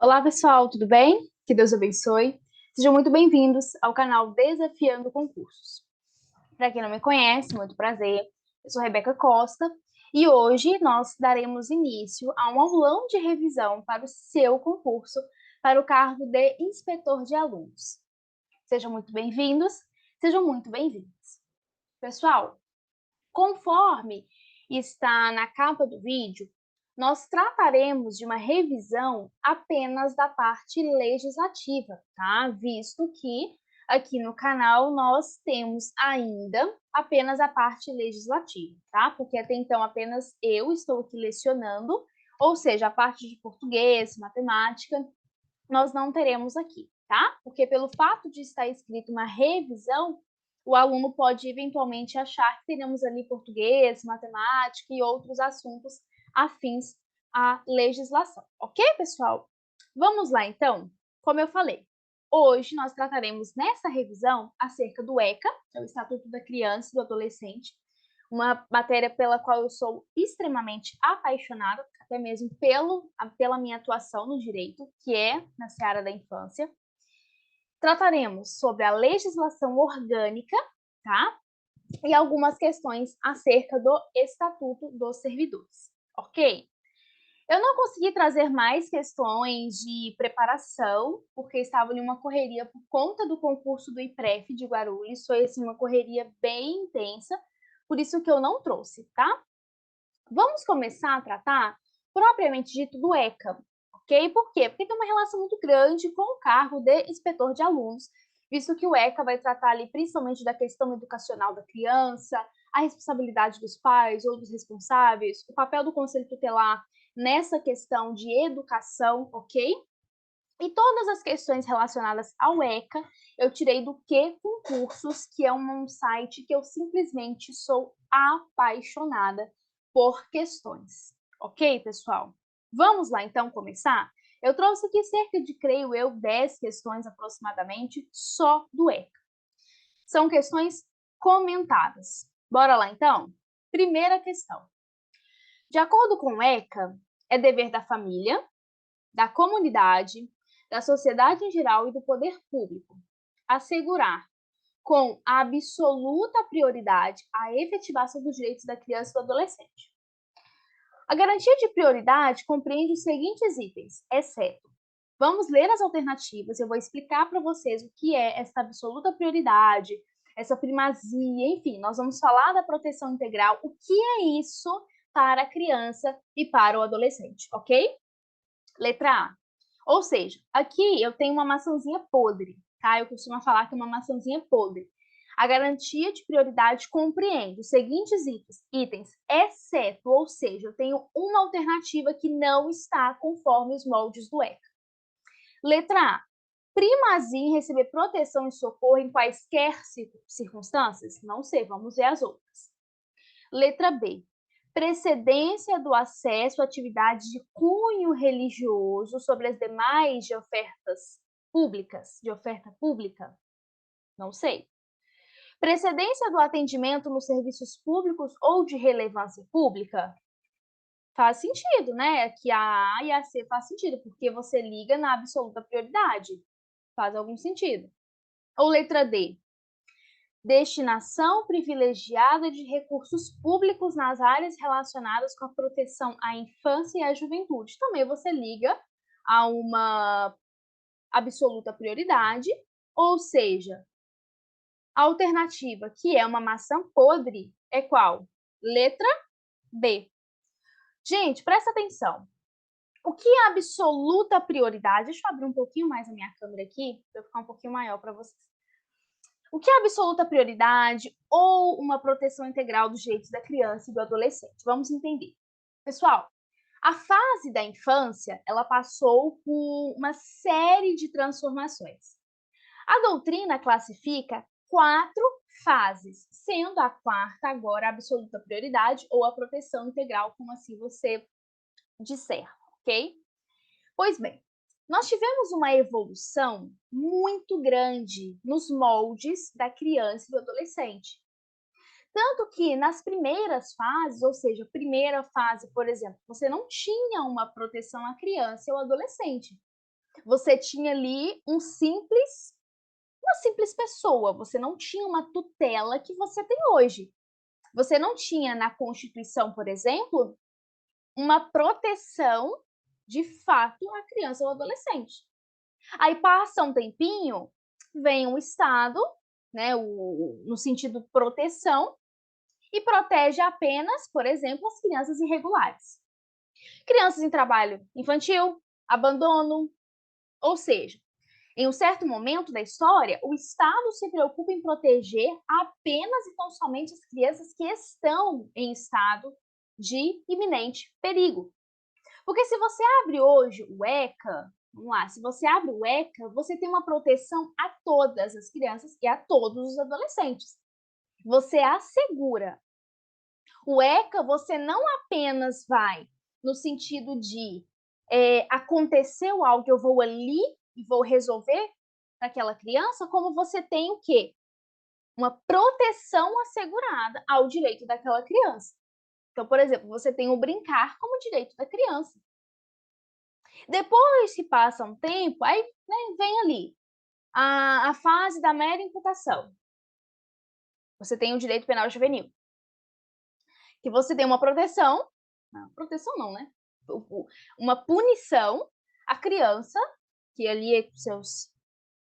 Olá, pessoal, tudo bem? Que Deus abençoe. Sejam muito bem-vindos ao canal Desafiando Concursos. Para quem não me conhece, muito prazer. Eu sou Rebeca Costa e hoje nós daremos início a um aulão de revisão para o seu concurso para o cargo de inspetor de alunos. Sejam muito bem-vindos, sejam muito bem-vindos. Pessoal, conforme está na capa do vídeo, nós trataremos de uma revisão apenas da parte legislativa, tá? Visto que aqui no canal nós temos ainda apenas a parte legislativa, tá? Porque até então apenas eu estou aqui lecionando, ou seja, a parte de português, matemática, nós não teremos aqui, tá? Porque pelo fato de estar escrito uma revisão, o aluno pode eventualmente achar que teremos ali português, matemática e outros assuntos afins à legislação. Ok, pessoal? Vamos lá, então? Como eu falei, hoje nós trataremos nessa revisão acerca do ECA, que é o Estatuto da Criança e do Adolescente, uma matéria pela qual eu sou extremamente apaixonada, até mesmo pela minha atuação no direito, que é na seara da infância. Trataremos sobre a legislação orgânica, tá? E algumas questões acerca do Estatuto dos Servidores, ok? Eu não consegui trazer mais questões de preparação, porque estava em uma correria por conta do concurso do IPREF de Guarulhos, foi assim, uma correria bem intensa, por isso que eu não trouxe, tá? Vamos começar a tratar, propriamente dito, do ECA, ok? Por quê? Porque tem uma relação muito grande com o cargo de inspetor de alunos, visto que o ECA vai tratar ali principalmente da questão educacional da criança, a responsabilidade dos pais ou dos responsáveis, o papel do conselho tutelar nessa questão de educação, ok? E todas as questões relacionadas ao ECA eu tirei do Que Concursos, que é um site que eu simplesmente sou apaixonada por questões. Ok, pessoal? Vamos lá, então, começar? Eu trouxe aqui cerca de, creio eu, 10 questões aproximadamente só do ECA. São questões comentadas. Bora lá, então? Primeira questão. De acordo com o ECA, é dever da família, da comunidade, da sociedade em geral e do poder público assegurar com absoluta prioridade a efetivação dos direitos da criança e do adolescente. A garantia de prioridade compreende os seguintes itens, exceto. Vamos ler as alternativas, eu vou explicar para vocês o que é essa absoluta prioridade, essa primazia, enfim, nós vamos falar da proteção integral, o que é isso para a criança e para o adolescente, ok? Letra A. Ou seja, aqui eu tenho uma maçãzinha podre, tá? Eu costumo falar que é uma maçãzinha podre. A garantia de prioridade compreende os seguintes itens, exceto, ou seja, eu tenho uma alternativa que não está conforme os moldes do ECA. Letra A. Primazia em receber proteção e socorro em quaisquer circunstâncias? Não sei, vamos ver as outras. Letra B. Precedência do acesso a atividades de cunho religioso sobre as demais de ofertas públicas, de oferta pública? Não sei. Precedência do atendimento nos serviços públicos ou de relevância pública? Faz sentido, né? Que a A e a C faz sentido, porque você liga na absoluta prioridade. Faz algum sentido. Ou letra D, destinação privilegiada de recursos públicos nas áreas relacionadas com a proteção à infância e à juventude. Também você liga a uma absoluta prioridade, ou seja, a alternativa, que é uma maçã podre, é qual? Letra B. Gente, presta atenção. O que é absoluta prioridade? Deixa eu abrir um pouquinho mais a minha câmera aqui, para eu ficar um pouquinho maior para vocês. O que é absoluta prioridade ou uma proteção integral dos direitos da criança e do adolescente? Vamos entender. Pessoal, a fase da infância, ela passou por uma série de transformações. A doutrina classifica 4 fases, sendo a quarta agora a absoluta prioridade ou a proteção integral, como assim você disser, ok? Pois bem, nós tivemos uma evolução muito grande nos moldes da criança e do adolescente. Tanto que nas primeiras fases, ou seja, primeira fase, por exemplo, você não tinha uma proteção à criança ou adolescente. Você tinha ali uma simples pessoa, você não tinha uma tutela que você tem hoje. Você não tinha na Constituição, por exemplo, uma proteção de fato à criança ou adolescente. Aí passa um tempinho, vem o Estado, né, no sentido proteção, e protege apenas, por exemplo, as crianças irregulares. Crianças em trabalho infantil, abandono, ou seja, em um certo momento da história, o Estado se preocupa em proteger apenas e tão somente as crianças que estão em estado de iminente perigo. Porque se você abre hoje o ECA, vamos lá, se você abre o ECA, você tem uma proteção a todas as crianças e a todos os adolescentes. Você assegura. O ECA, você não apenas vai no sentido de aconteceu algo, eu vou ali e vou resolver para aquela criança, como você tem o quê? Uma proteção assegurada ao direito daquela criança. Então, por exemplo, você tem o brincar como direito da criança. Depois que passa um tempo, aí né, vem ali a fase da mera imputação. Você tem o direito penal juvenil, que você tem uma proteção, não, né? Uma punição à criança, que ali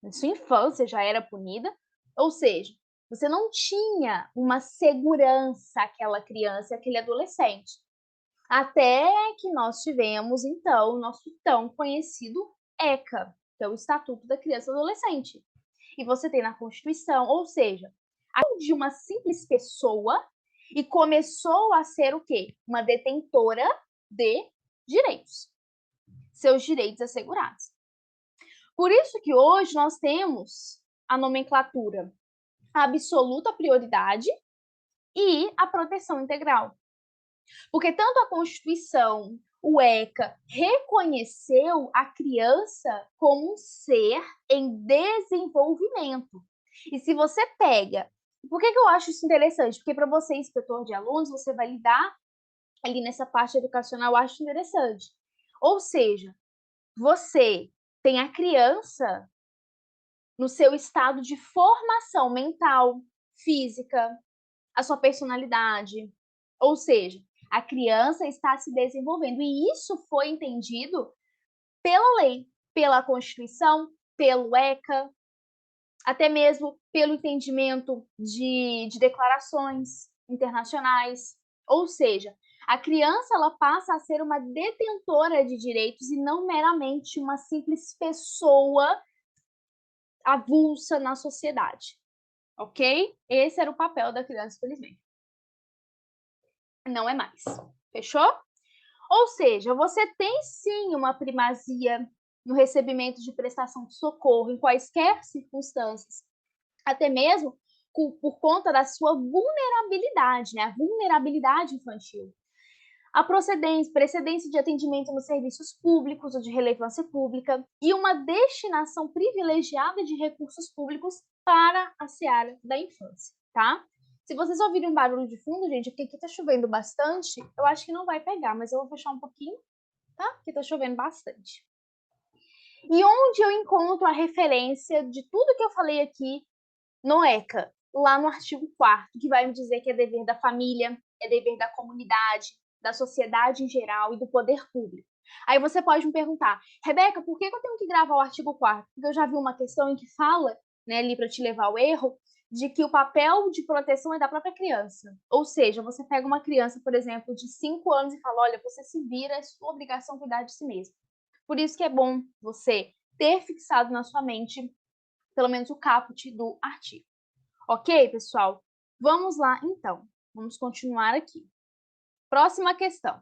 na sua infância já era punida, ou seja, você não tinha uma segurança àquela criança, àquele adolescente. Até que nós tivemos, então, o nosso tão conhecido ECA, que é o Estatuto da Criança e do Adolescente. E você tem na Constituição, ou seja, de uma simples pessoa e começou a ser o quê? Uma detentora de direitos. Seus direitos assegurados. Por isso que hoje nós temos a nomenclatura absoluta prioridade e a proteção integral. Porque tanto a Constituição, o ECA, reconheceu a criança como um ser em desenvolvimento. E se você pega... Por que eu acho isso interessante? Porque para você, inspetor de alunos, você vai lidar ali nessa parte educacional, eu acho interessante. Ou seja, você tem a criança no seu estado de formação mental, física, a sua personalidade. Ou seja, a criança está se desenvolvendo. E isso foi entendido pela lei, pela Constituição, pelo ECA, até mesmo pelo entendimento de declarações internacionais. Ou seja, a criança ela passa a ser uma detentora de direitos e não meramente uma simples pessoa avulsa na sociedade. Ok? Esse era o papel da criança, infelizmente. Não é mais. Fechou? Ou seja, você tem sim uma primazia no recebimento de prestação de socorro em quaisquer circunstâncias, até mesmo por conta da sua vulnerabilidade, né? A vulnerabilidade infantil. A precedência de atendimento nos serviços públicos ou de relevância pública e uma destinação privilegiada de recursos públicos para a seara da infância, tá? Se vocês ouvirem um barulho de fundo, gente, porque aqui tá chovendo bastante, eu acho que não vai pegar, mas eu vou fechar um pouquinho, tá? Porque tá chovendo bastante. E onde eu encontro a referência de tudo que eu falei aqui no ECA? Lá no artigo 4º, que vai me dizer que é dever da família, é dever da comunidade, da sociedade em geral e do poder público. Aí você pode me perguntar, Rebeca, por que eu tenho que gravar o artigo 4º? Porque eu já vi uma questão em que fala, né, ali para te levar ao erro, de que o papel de proteção é da própria criança. Ou seja, você pega uma criança, por exemplo, de 5 anos e fala, olha, você se vira, é sua obrigação cuidar de si mesmo. Por isso que é bom você ter fixado na sua mente, pelo menos o caput do artigo. Ok, pessoal? Vamos lá, então. Vamos continuar aqui. Próxima questão.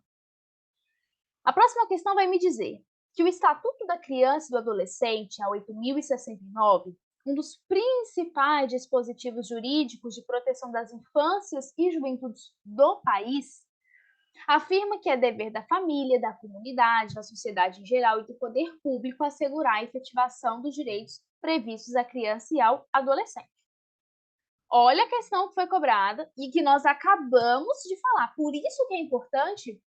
A próxima questão vai me dizer que o Estatuto da Criança e do Adolescente, a 8.069, um dos principais dispositivos jurídicos de proteção das infâncias e juventudes do país, afirma que é dever da família, da comunidade, da sociedade em geral e do poder público assegurar a efetivação dos direitos previstos à criança e ao adolescente. Olha a questão que foi cobrada e que nós acabamos de falar. Por isso que é importante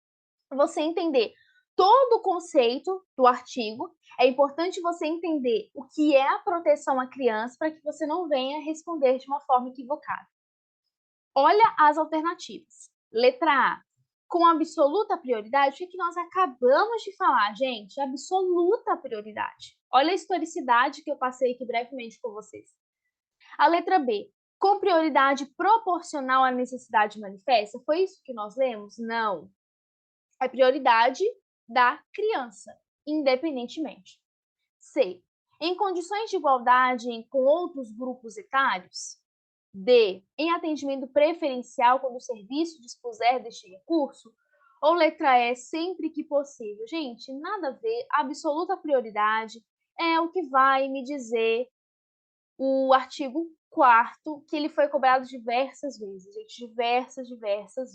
você entender todo o conceito do artigo. É importante você entender o que é a proteção à criança para que você não venha responder de uma forma equivocada. Olha as alternativas. Letra A, com absoluta prioridade, o que nós acabamos de falar, gente? Absoluta prioridade. Olha a historicidade que eu passei aqui brevemente com vocês. A letra B, com prioridade proporcional à necessidade manifesta, foi isso que nós lemos? Não. É prioridade da criança, independentemente. C, em condições de igualdade com outros grupos etários? D, em atendimento preferencial quando o serviço dispuser deste recurso? Ou letra E, sempre que possível? Gente, nada a ver, absoluta prioridade é o que vai me dizer o artigo 4º, que ele foi cobrado diversas vezes, gente, diversas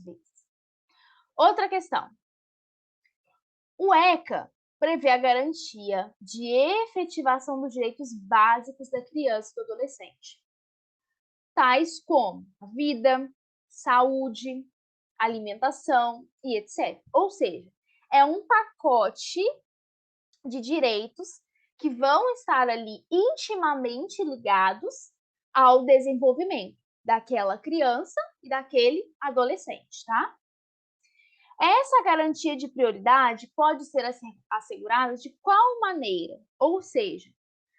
vezes. Outra questão. O ECA prevê a garantia de efetivação dos direitos básicos da criança e do adolescente, tais como a vida, saúde, alimentação e etc. Ou seja, é um pacote de direitos que vão estar ali intimamente ligados ao desenvolvimento daquela criança e daquele adolescente, tá? Essa garantia de prioridade pode ser assegurada de qual maneira? Ou seja,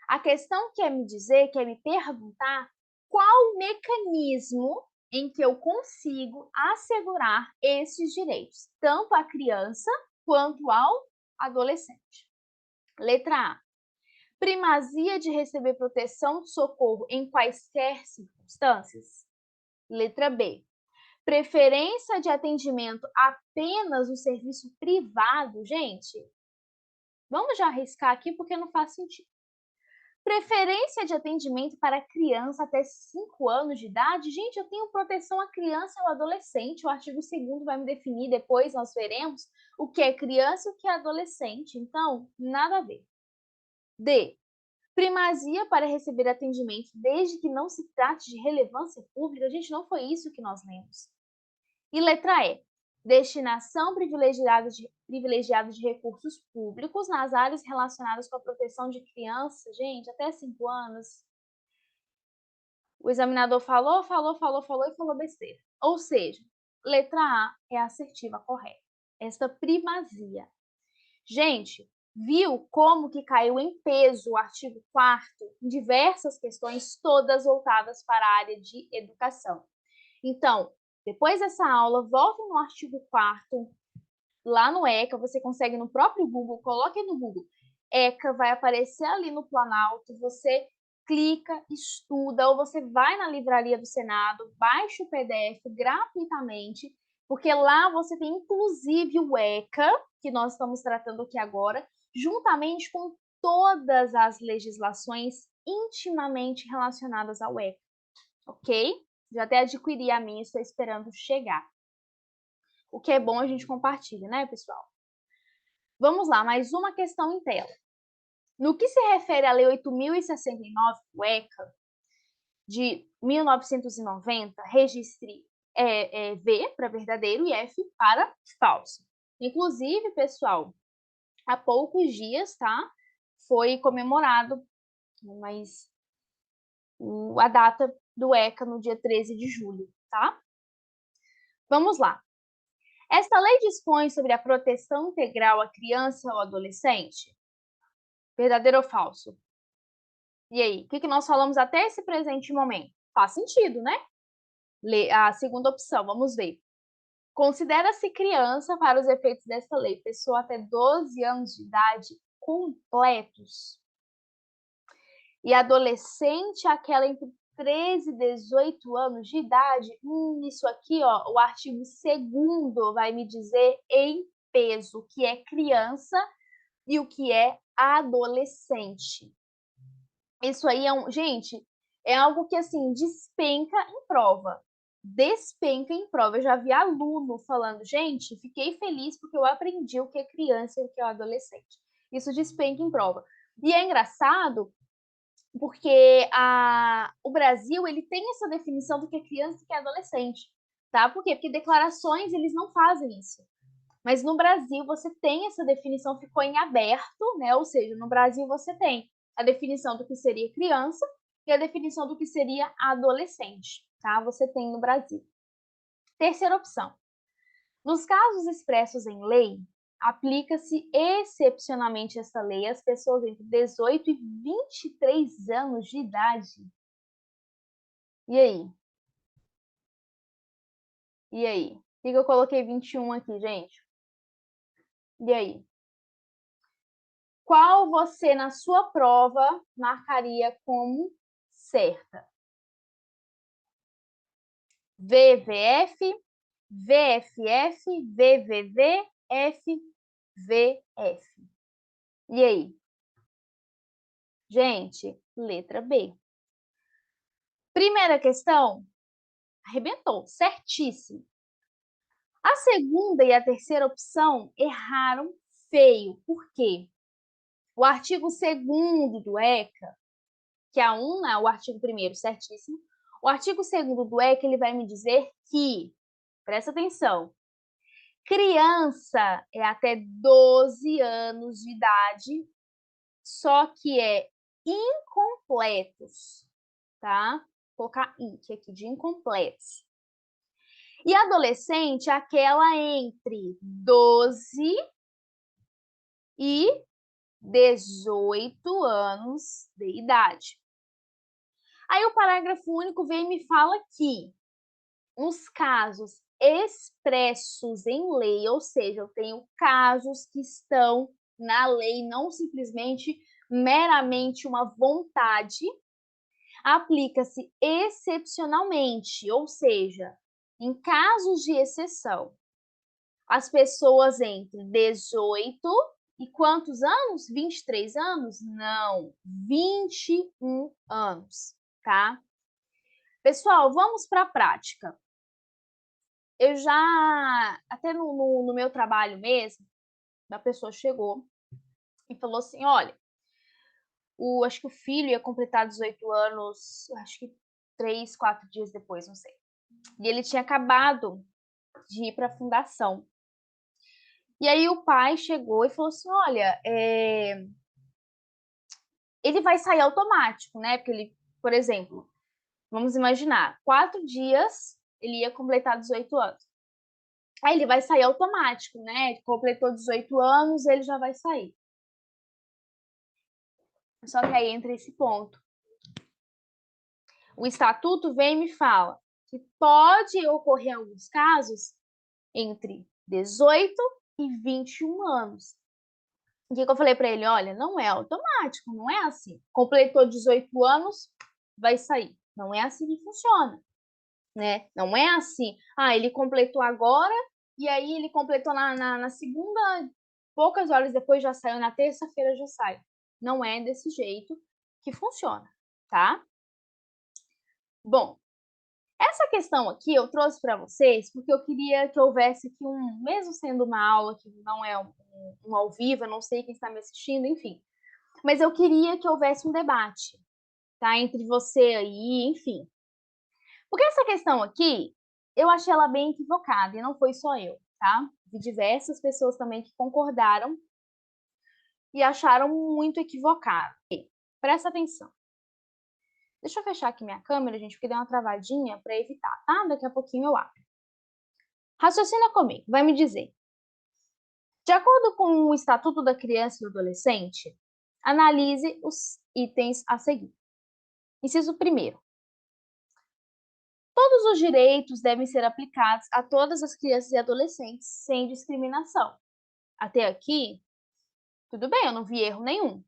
a questão quer me dizer, quer me perguntar qual mecanismo em que eu consigo assegurar esses direitos, tanto à criança quanto ao adolescente. Letra A. Primazia de receber proteção, socorro em quaisquer circunstâncias? Letra B. Preferência de atendimento apenas no serviço privado? Gente, vamos já arriscar aqui porque não faz sentido. Preferência de atendimento para criança até 5 anos de idade? Gente, eu tenho proteção à criança e ao adolescente. O artigo 2º vai me definir, depois nós veremos o que é criança e o que é adolescente. Então, nada a ver. D. Primazia para receber atendimento desde que não se trate de relevância pública? Gente, não foi isso que nós lemos. E letra E. Destinação privilegiada de recursos públicos nas áreas relacionadas com a proteção de crianças, gente, até 5 anos. O examinador falou e falou besteira. Ou seja, letra A é a assertiva correta. Esta primazia. Gente, viu como que caiu em peso o artigo 4º em diversas questões, todas voltadas para a área de educação. Então, depois dessa aula, voltem no artigo 4º, lá no ECA, você consegue no próprio Google, coloque no Google, ECA, vai aparecer ali no Planalto, você clica, estuda, ou você vai na livraria do Senado, baixa o PDF gratuitamente, porque lá você tem inclusive o ECA, que nós estamos tratando aqui agora, juntamente com todas as legislações intimamente relacionadas ao ECA, ok? Já até adquiri a minha, estou esperando chegar. O que é bom a gente compartilha, né, pessoal? Vamos lá, mais uma questão em tela. No que se refere à Lei 8.069, o ECA, de 1990, registre V para verdadeiro e F para falso. Inclusive, pessoal, há poucos dias, tá? Foi comemorado, mas a data do ECA no dia 13 de julho, tá? Vamos lá. Esta lei dispõe sobre a proteção integral à criança ou adolescente? Verdadeiro ou falso? E aí, o que nós falamos até esse presente momento? Faz sentido, né? A segunda opção, vamos ver. Considera-se criança para os efeitos desta lei pessoa até 12 anos de idade completos e adolescente aquela entre 13 e 18 anos de idade? Isso aqui, ó, o artigo 2º vai me dizer em peso o que é criança e o que é adolescente. Isso aí gente, é algo que assim despenca em prova. Despenca em prova. Eu já vi aluno falando, gente, fiquei feliz porque eu aprendi o que é criança e o que é adolescente. Isso despenca em prova. E é engraçado porque o Brasil ele tem essa definição do que é criança e o que é adolescente, tá? Por quê? Porque declarações eles não fazem isso. Mas no Brasil você tem essa definição, ficou em aberto, né? Ou seja, no Brasil você tem a definição do que seria criança e a definição do que seria adolescente, tá? Você tem no Brasil. Terceira opção. Nos casos expressos em lei, aplica-se excepcionalmente esta lei às pessoas entre 18 e 23 anos de idade. E aí? E aí? Por que eu coloquei 21 aqui, gente? E aí? Qual você, na sua prova, marcaria como certa? VVF, VFF, VVV, FVF. E aí? Gente, letra B. Primeira questão, arrebentou, certíssimo. A segunda e a terceira opção erraram feio. Por quê? O artigo 2º do ECA, que é o artigo 1º, certíssimo. O artigo 2º do ECA, ele vai me dizer que, presta atenção, criança é até 12 anos de idade, só que é incompletos, tá? Vou colocar INC aqui, de incompletos. E adolescente é aquela entre 12 e 18 anos de idade. Aí o parágrafo único vem e me fala que nos casos expressos em lei, ou seja, eu tenho casos que estão na lei, não simplesmente meramente uma vontade, aplica-se excepcionalmente, ou seja, em casos de exceção, as pessoas entre 18 e quantos anos? 23 anos? Não, 21 anos, tá? Pessoal, vamos para a prática. Eu já, até no meu trabalho mesmo, uma pessoa chegou e falou assim, olha, acho que o filho ia completar 18 anos, acho que 3, 4 dias depois, não sei. E ele tinha acabado de ir para a fundação. E aí o pai chegou e falou assim, olha, ele vai sair automático, né? Porque ele, por exemplo, vamos imaginar, 4 dias ele ia completar 18 anos. Aí ele vai sair automático, né? Completou 18 anos, ele já vai sair. Só que aí entra esse ponto. O estatuto vem e me fala que pode ocorrer alguns casos entre 18 e 21 anos. O que eu falei para ele? Olha, não é automático, não é assim. Completou 18 anos, vai sair. Não é assim que funciona, né? Não é assim. Ah, ele completou agora e aí ele completou na segunda, poucas horas depois já saiu, na terça-feira já sai. Não é desse jeito que funciona, tá? Bom, essa questão aqui eu trouxe para vocês porque eu queria que houvesse aqui mesmo sendo uma aula que não é um ao vivo, eu não sei quem está me assistindo, enfim. Mas eu queria que houvesse um debate, tá? Entre você aí, enfim. Porque essa questão aqui, eu achei ela bem equivocada, e não foi só eu, tá? Vi diversas pessoas também que concordaram e acharam muito equivocado. Presta atenção. Deixa eu fechar aqui minha câmera, gente, porque deu uma travadinha para evitar, tá? Daqui a pouquinho eu abro. Raciocina comigo, vai me dizer. De acordo com o Estatuto da Criança e do Adolescente, analise os itens a seguir. Inciso 1º. Todos os direitos devem ser aplicados a todas as crianças e adolescentes, sem discriminação. Até aqui, tudo bem, eu não vi erro nenhum.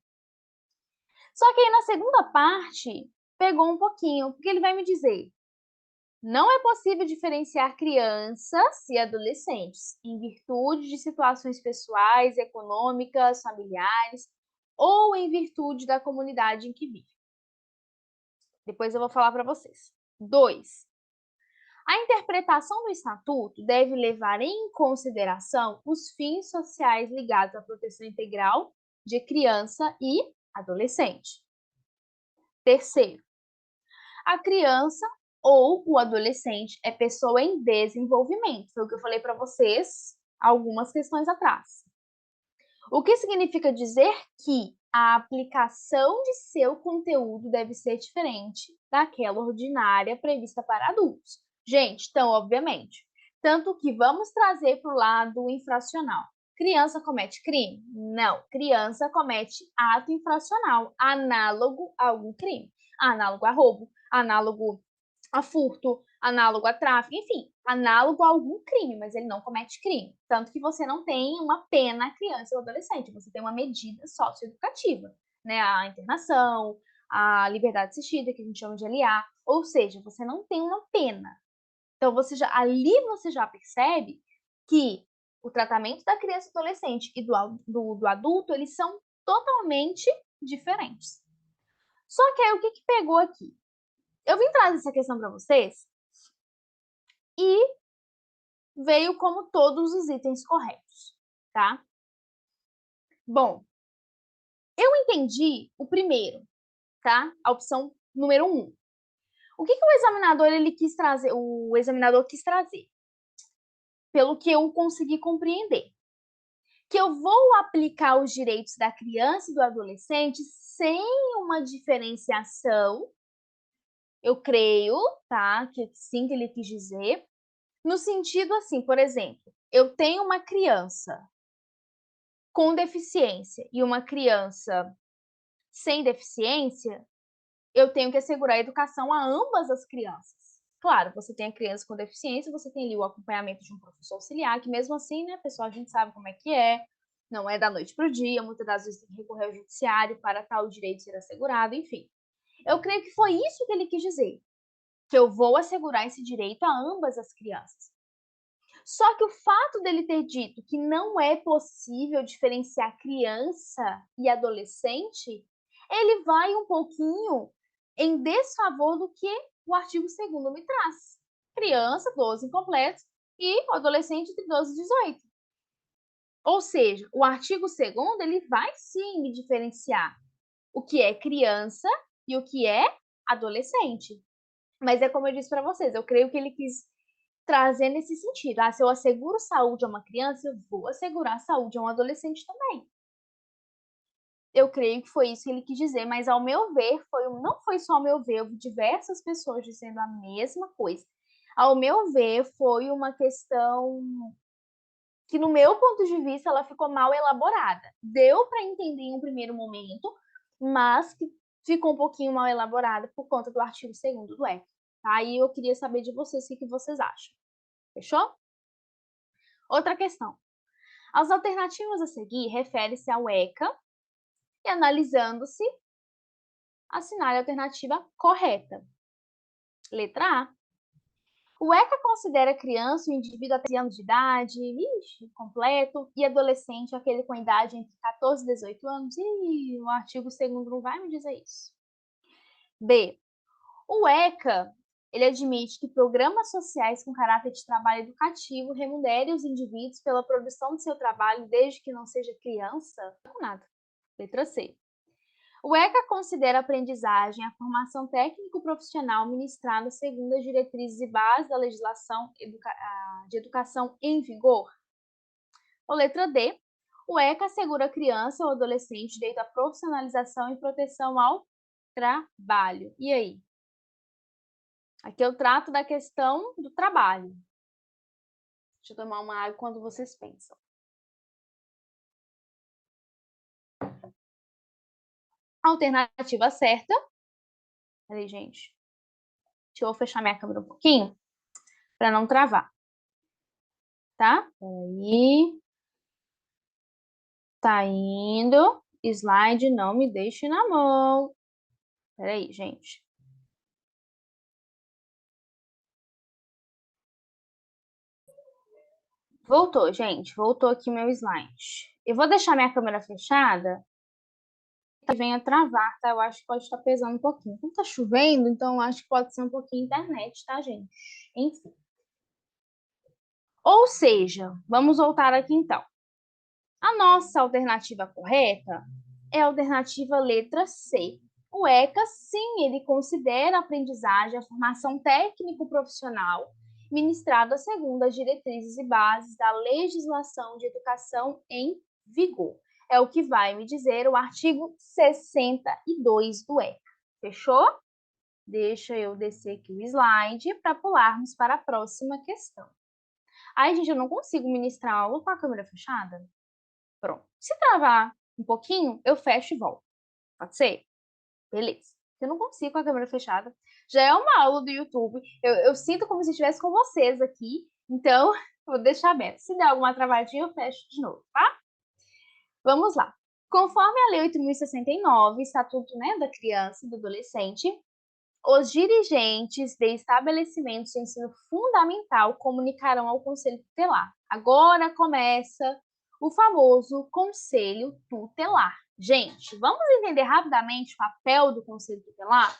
Só que aí na segunda parte, pegou um pouquinho, porque ele vai me dizer: não é possível diferenciar crianças e adolescentes em virtude de situações pessoais, econômicas, familiares ou em virtude da comunidade em que vive. Depois eu vou falar para vocês. 2. A interpretação do Estatuto deve levar em consideração os fins sociais ligados à proteção integral de criança e adolescente. 3º, a criança ou o adolescente é pessoa em desenvolvimento. Foi o que eu falei para vocês algumas questões atrás. O que significa dizer que a aplicação de seu conteúdo deve ser diferente daquela ordinária prevista para adultos. Gente, então, obviamente, tanto que vamos trazer para o lado infracional. Criança comete crime? Não. Criança comete ato infracional, análogo a algum crime. Análogo a roubo, análogo a furto, análogo a tráfico, enfim, análogo a algum crime, mas ele não comete crime. Tanto que você não tem uma pena à criança ou adolescente, você tem uma medida socioeducativa, né? A internação, a liberdade assistida, que a gente chama de LA, ou seja, você não tem uma pena. Então, ali você já percebe que o tratamento da criança e do adolescente e do adulto, eles são totalmente diferentes. Só que aí, o que pegou aqui? Eu vim trazer essa questão para vocês e veio como todos os itens corretos, tá? Bom, eu entendi o primeiro, tá? A opção número 1. O que o examinador quis trazer? O examinador quis trazer, pelo que eu consegui compreender, que eu vou aplicar os direitos da criança e do adolescente sem uma diferenciação. Eu creio, tá? Que sim, que ele quis dizer. No sentido assim, por exemplo, eu tenho uma criança com deficiência e uma criança sem deficiência, eu tenho que assegurar a educação a ambas as crianças. Claro, você tem a criança com deficiência, você tem ali o acompanhamento de um professor auxiliar, que mesmo assim, né, pessoal, a gente sabe como é que é, não é da noite para o dia, muitas das vezes tem que recorrer ao judiciário para tal direito ser assegurado, enfim. Eu creio que foi isso que ele quis dizer, que eu vou assegurar esse direito a ambas as crianças. Só que o fato dele ter dito que não é possível diferenciar criança e adolescente, ele vai um pouquinho em desfavor do que o artigo 2º me traz. Criança, 12 incompletos, e o adolescente entre 12 e 18. Ou seja, o artigo 2º ele vai sim me diferenciar o que é criança e o que é adolescente. Mas é como eu disse para vocês, eu creio que ele quis trazer nesse sentido. Se eu asseguro saúde a uma criança, eu vou assegurar saúde a um adolescente também. Eu creio que foi isso que ele quis dizer, mas ao meu ver, não foi só ao meu ver, houve diversas pessoas dizendo a mesma coisa. Ao meu ver, foi uma questão que, no meu ponto de vista, ela ficou mal elaborada. Deu para entender em um primeiro momento, mas que ficou um pouquinho mal elaborada por conta do artigo 2º do ECA. Aí eu queria saber de vocês o que vocês acham. Fechou? Outra questão. As alternativas a seguir referem-se ao ECA e, analisando-se, assinale a alternativa correta. Letra A. O ECA considera criança o indivíduo até 13 anos de idade, completo, e adolescente aquele com idade entre 14 e 18 anos. E o artigo 2º não vai me dizer isso. B. O ECA ele admite que programas sociais com caráter de trabalho educativo remunerem os indivíduos pela produção de seu trabalho desde que não seja criança. Não nada. Letra C. O ECA considera a aprendizagem a formação técnico-profissional ministrada segundo as diretrizes e bases da legislação de educação em vigor. Ou letra D. O ECA assegura a criança ou adolescente direito à profissionalização e proteção ao trabalho. E aí? Aqui eu trato da questão do trabalho. Deixa eu tomar uma água quando vocês pensam. Alternativa certa. Peraí, gente. Deixa eu fechar minha câmera um pouquinho para não travar. Tá? Peraí. Tá indo. Slide, não me deixe na mão. Peraí, gente. Voltou, gente. Voltou aqui meu slide. Eu vou deixar minha câmera fechada. Que venha travar, tá? Eu acho que pode estar pesando um pouquinho. Como tá chovendo, então eu acho que pode ser um pouquinho internet, tá, gente? Enfim. Ou seja, vamos voltar aqui então. A nossa alternativa correta é a alternativa letra C. O ECA, sim, ele considera a aprendizagem, a formação técnico-profissional ministrado segundo as diretrizes e bases da legislação de educação em vigor. É o que vai me dizer o artigo 62 do ECA. Fechou? Deixa eu descer aqui o slide para pularmos para a próxima questão. Ai, gente, eu não consigo ministrar aula com a câmera fechada. Pronto. Se travar um pouquinho, eu fecho e volto. Pode ser? Beleza. Eu não consigo com a câmera fechada. Já é uma aula do YouTube. Eu sinto como se estivesse com vocês aqui. Então, vou deixar aberto. Se der alguma travadinha, eu fecho de novo, tá? Vamos lá. Conforme a Lei 8.069, Estatuto, né, da Criança e do Adolescente, os dirigentes de estabelecimentos de ensino fundamental comunicarão ao Conselho Tutelar. Agora começa o famoso Conselho Tutelar. Gente, vamos entender rapidamente o papel do Conselho Tutelar?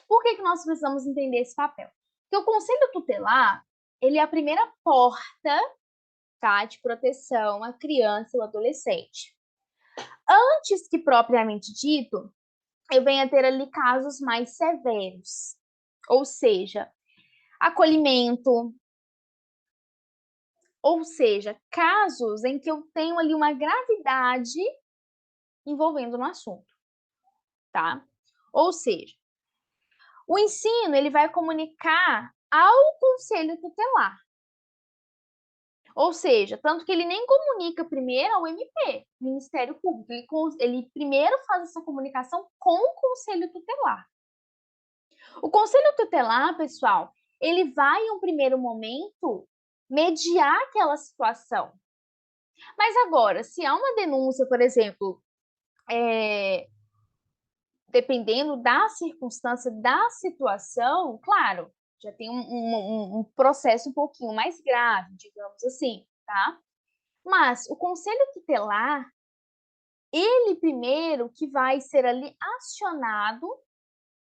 Por que nós precisamos entender esse papel? Porque o Conselho Tutelar, ele é a primeira porta, tá, de proteção à criança e ao adolescente. Antes que propriamente dito, eu venho a ter ali casos mais severos, ou seja, acolhimento, ou seja, casos em que eu tenho ali uma gravidade envolvendo no assunto, tá? Ou seja, o ensino ele vai comunicar ao Conselho Tutelar. Ou seja, tanto que ele nem comunica primeiro ao MP, Ministério Público, ele primeiro faz essa comunicação com o Conselho Tutelar. O Conselho Tutelar, pessoal, ele vai em um primeiro momento mediar aquela situação. Mas agora, se há uma denúncia, por exemplo, dependendo da circunstância, da situação, claro, já tem um processo um pouquinho mais grave, digamos assim, tá? Mas o Conselho Tutelar, ele primeiro que vai ser ali acionado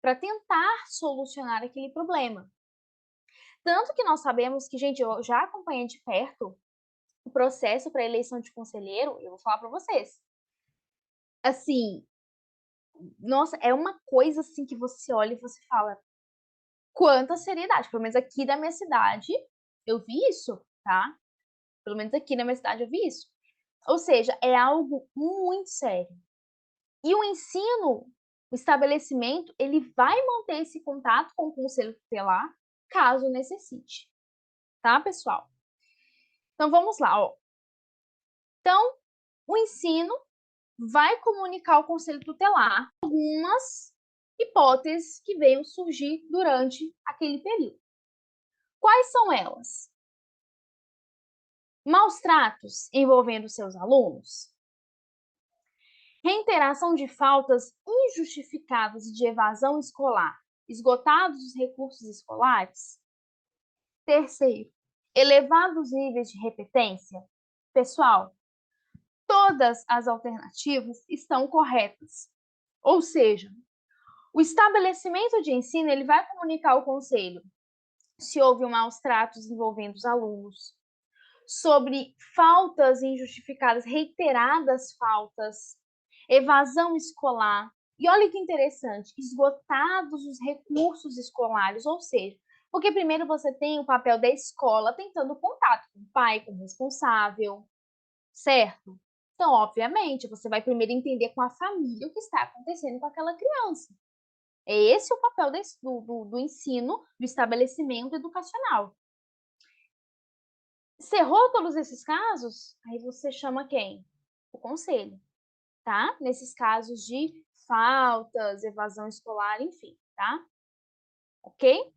para tentar solucionar aquele problema. Tanto que nós sabemos que, gente, eu já acompanhei de perto o processo para eleição de conselheiro, eu vou falar para vocês. Assim, nossa, é uma coisa assim que você olha e você fala, quanta seriedade. Pelo menos aqui da minha cidade, eu vi isso, tá? Pelo menos aqui na minha cidade eu vi isso. Ou seja, é algo muito sério. E o ensino, o estabelecimento, ele vai manter esse contato com o conselho tutelar, caso necessite. Tá, pessoal? Então, vamos lá, ó. Então, o ensino vai comunicar ao conselho tutelar algumas hipóteses que venham surgir durante aquele período. Quais são elas? Maus tratos envolvendo seus alunos, reiteração de faltas injustificadas e de evasão escolar, esgotados os recursos escolares. Terceiro, elevados níveis de repetência. Pessoal, todas as alternativas estão corretas. Ou seja, o estabelecimento de ensino ele vai comunicar ao conselho se houve maus tratos envolvendo os alunos, sobre faltas injustificadas, reiteradas faltas, evasão escolar. E olha que interessante, esgotados os recursos escolares, ou seja, porque primeiro você tem o papel da escola tentando contato com o pai, com o responsável, certo? Então, obviamente, você vai primeiro entender com a família o que está acontecendo com aquela criança. É esse o papel do ensino, do estabelecimento educacional. Cerrou todos esses casos? Aí você chama quem? O conselho, tá? Nesses casos de faltas, evasão escolar, enfim, tá? Ok?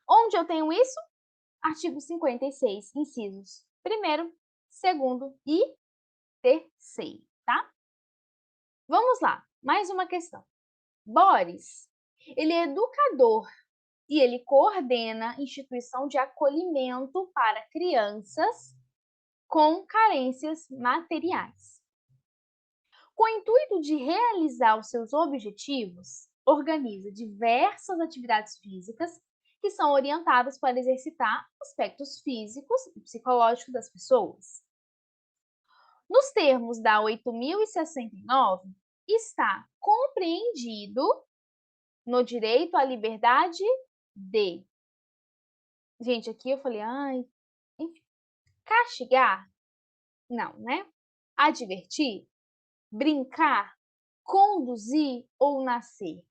Onde eu tenho isso? Artigo 56, incisos 1º, 2º e 3º, tá? Vamos lá, mais uma questão. Boris, ele é educador e ele coordena instituição de acolhimento para crianças com carências materiais. Com o intuito de realizar os seus objetivos, organiza diversas atividades físicas que são orientadas para exercitar aspectos físicos e psicológicos das pessoas. Nos termos da 8.069, está compreendido no direito à liberdade de Gente, aqui eu falei, ai, enfim, castigar? Não, né? Advertir? Brincar? Conduzir ou nascer?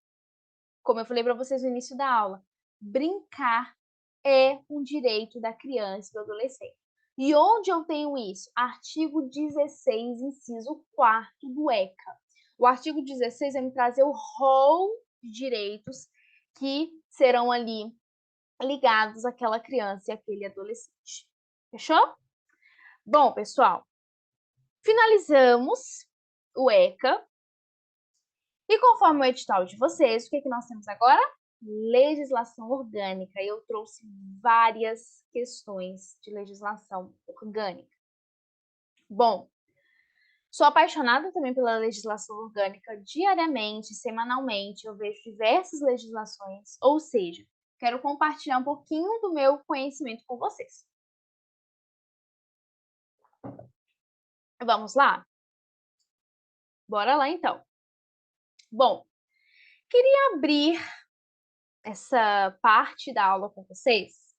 Como eu falei para vocês no início da aula, brincar é um direito da criança e do adolescente. E onde eu tenho isso? Artigo 16, inciso 4 do ECA. O artigo 16 vai me trazer o rol de direitos que serão ali ligados àquela criança e àquele adolescente. Fechou? Bom, pessoal, finalizamos o ECA. E conforme o edital de vocês, o que nós temos agora? Legislação orgânica. Eu trouxe várias questões de legislação orgânica. Bom, sou apaixonada também pela legislação orgânica diariamente, semanalmente. Eu vejo diversas legislações, ou seja, quero compartilhar um pouquinho do meu conhecimento com vocês. Vamos lá? Bora lá, então. Bom, queria abrir essa parte da aula com vocês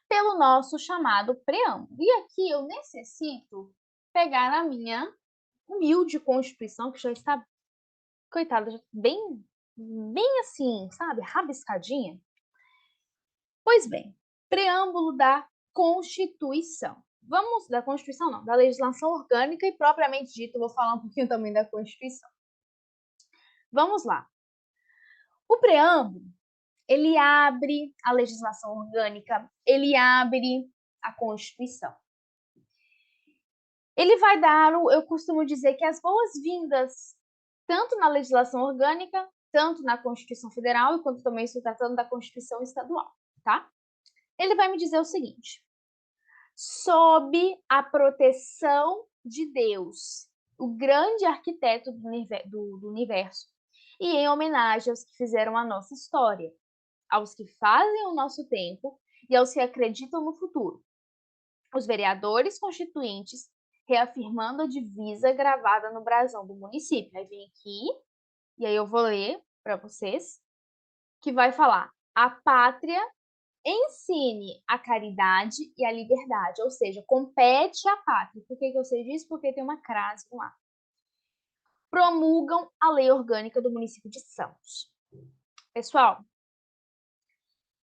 pelo nosso chamado preâmbulo. E aqui eu necessito pegar a minha humilde Constituição, que já está, coitada, já bem assim, sabe, rabiscadinha. Pois bem, preâmbulo da Constituição. Vamos, da Constituição não, da legislação orgânica e propriamente dito, vou falar um pouquinho também da Constituição. Vamos lá. O preâmbulo, ele abre a legislação orgânica, ele abre a Constituição. Ele vai dar, eu costumo dizer que as boas-vindas, tanto na legislação orgânica, tanto na Constituição Federal, e quanto também estou tratando da Constituição Estadual, tá? Ele vai me dizer o seguinte: sob a proteção de Deus, o grande arquiteto do universo, e em homenagem aos que fizeram a nossa história, aos que fazem o nosso tempo e aos que acreditam no futuro. Os vereadores constituintes reafirmando a divisa gravada no brasão do município. Aí vem aqui, e aí eu vou ler para vocês, que vai falar: a pátria ensine a caridade e a liberdade, ou seja, compete à pátria. Por que eu sei disso? Porque tem uma crase lá. Promulgam a lei orgânica do município de Santos. Pessoal,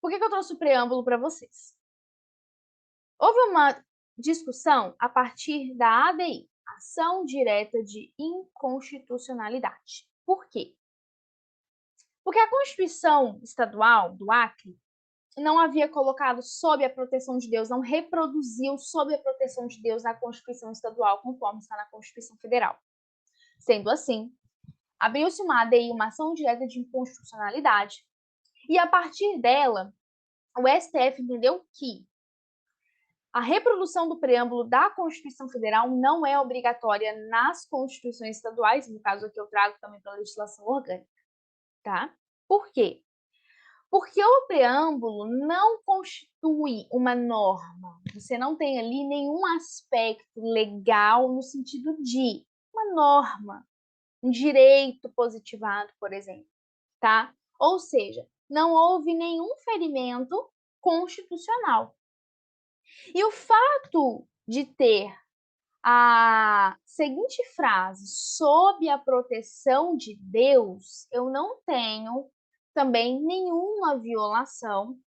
por que eu trouxe o preâmbulo para vocês? Houve uma discussão a partir da ADI, Ação Direta de Inconstitucionalidade. Por quê? Porque a Constituição Estadual do Acre não havia colocado sob a proteção de Deus, não reproduziu sob a proteção de Deus na Constituição Estadual, conforme está na Constituição Federal. Sendo assim, abriu-se uma ADI, uma Ação Direta de Inconstitucionalidade, e a partir dela, o STF entendeu que a reprodução do preâmbulo da Constituição Federal não é obrigatória nas constituições estaduais, no caso aqui eu trago também para a legislação orgânica, tá? Por quê? Porque o preâmbulo não constitui uma norma. Você não tem ali nenhum aspecto legal no sentido de uma norma, um direito positivado, por exemplo, tá? Ou seja, não houve nenhum ferimento constitucional. E o fato de ter a seguinte frase: sob a proteção de Deus, eu não tenho também nenhuma violação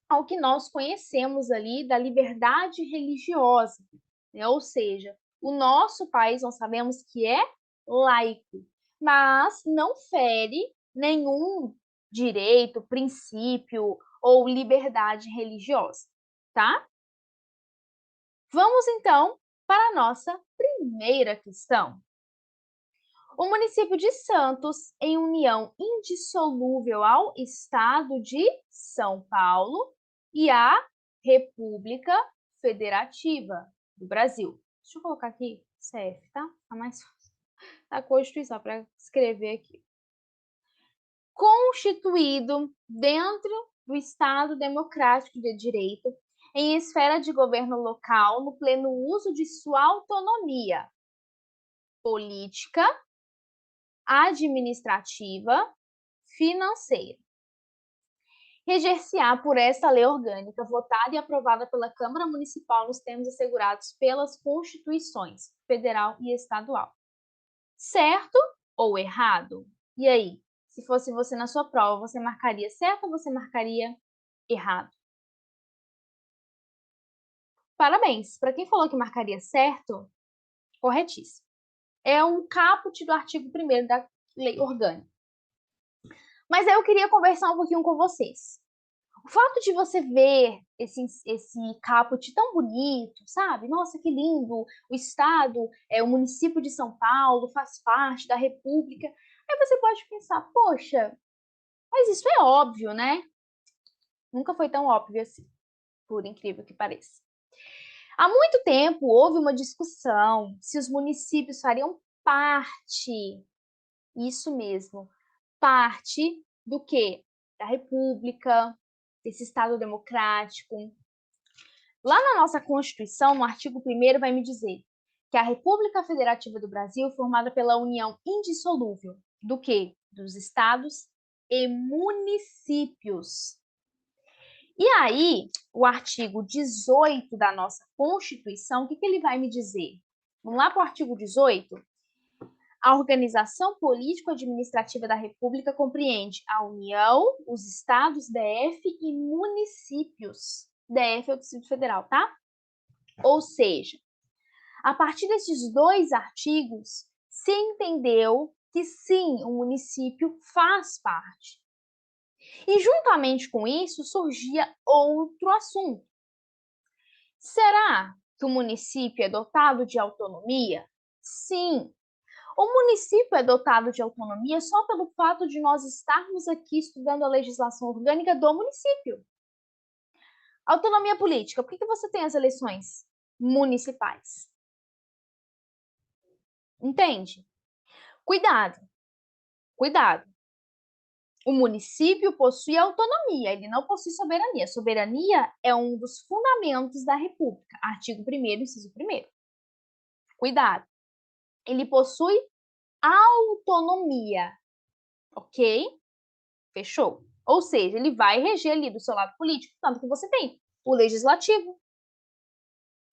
ao que nós conhecemos ali da liberdade religiosa, né? Ou seja, o nosso país, nós sabemos que é laico, mas não fere nenhum direito, princípio ou liberdade religiosa, tá? Vamos então para a nossa primeira questão. O município de Santos, em união indissolúvel ao Estado de São Paulo e à República Federativa do Brasil. Deixa eu colocar aqui CF, tá? Tá mais fácil. A Constituição para escrever aqui. Constituído dentro do Estado Democrático de Direito, em esfera de governo local, no pleno uso de sua autonomia política, administrativa, financeira. reger-se-á por esta lei orgânica, votada e aprovada pela Câmara Municipal nos termos assegurados pelas Constituições Federal e Estadual. Certo ou errado? E aí? Se fosse você na sua prova, você marcaria certo ou você marcaria errado? Parabéns! Para quem falou que marcaria certo, corretíssimo. É um caput do artigo 1º da lei orgânica. Mas eu queria conversar um pouquinho com vocês. O fato de você ver esse caput tão bonito, sabe? Nossa, que lindo! O estado, o município de São Paulo faz parte da República. Aí você pode pensar, poxa, mas isso é óbvio, né? Nunca foi tão óbvio assim, por incrível que pareça. Há muito tempo houve uma discussão se os municípios fariam parte, isso mesmo, parte do quê? Da República, desse Estado democrático. Lá na nossa Constituição, no artigo 1º, vai me dizer que a República Federativa do Brasil é formada pela união indissolúvel do quê? Dos estados e municípios. E aí, o artigo 18 da nossa Constituição, o que ele vai me dizer? Vamos lá para o artigo 18? A organização político-administrativa da República compreende a União, os estados, DF e municípios. DF é o Distrito Federal, tá? Ou seja, a partir desses dois artigos, se entendeu que sim, o município faz parte. E juntamente com isso surgia outro assunto. Será que o município é dotado de autonomia? Sim. O município é dotado de autonomia só pelo fato de nós estarmos aqui estudando a legislação orgânica do município. Autonomia política. Por que você tem as eleições municipais? Entende? Cuidado. Cuidado. O município possui autonomia, ele não possui soberania. Soberania é um dos fundamentos da República. Artigo 1º, inciso 1º. Cuidado. Ele possui autonomia, ok? Fechou? Ou seja, ele vai reger ali do seu lado político, tanto que você tem o legislativo.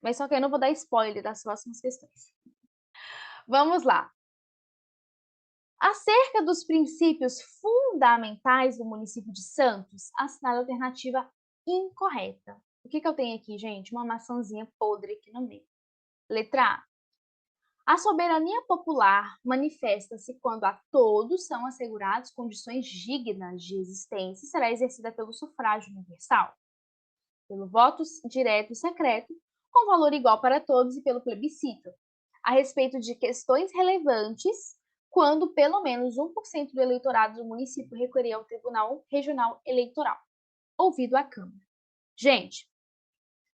Mas só que eu não vou dar spoiler das próximas questões. Vamos lá. Acerca dos princípios fundamentais do município de Santos, assinale a alternativa incorreta. O que eu tenho aqui, gente? Uma maçãzinha podre aqui no meio. Letra A. A soberania popular manifesta-se quando a todos são asseguradas condições dignas de existência e será exercida pelo sufrágio universal, pelo voto direto e secreto, com valor igual para todos e pelo plebiscito, a respeito de questões relevantes, quando pelo menos 1% do eleitorado do município recorrer ao Tribunal Regional Eleitoral, ouvido a Câmara. Gente,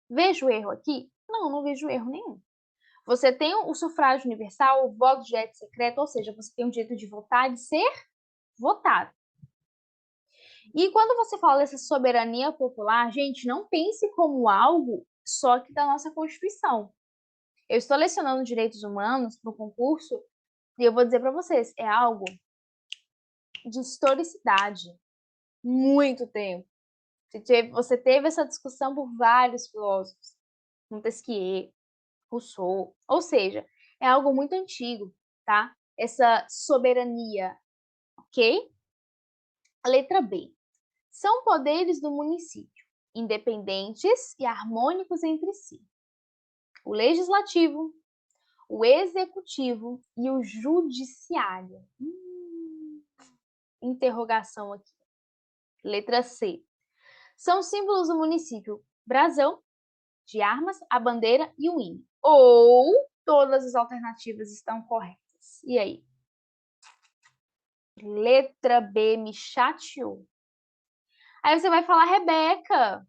vejo erro aqui? Não, não vejo erro nenhum. Você tem o sufrágio universal, o voto direto e secreto, ou seja, você tem o direito de votar e de ser votado. E quando você fala dessa soberania popular, gente, não pense como algo só que da nossa Constituição. Eu estou lecionando direitos humanos para o concurso e eu vou dizer para vocês, é algo de historicidade, muito tempo. Você teve essa discussão por vários filósofos, Montesquieu, Rousseau, ou seja, é algo muito antigo, tá? Essa soberania, ok? A letra B. São poderes do município, independentes e harmônicos entre si. O legislativo, o executivo e o judiciário. Interrogação aqui. Letra C. São símbolos do município brasão, de armas, a bandeira e o hino. Ou todas as alternativas estão corretas. E aí? Letra B me chateou. Aí você vai falar, Rebeca,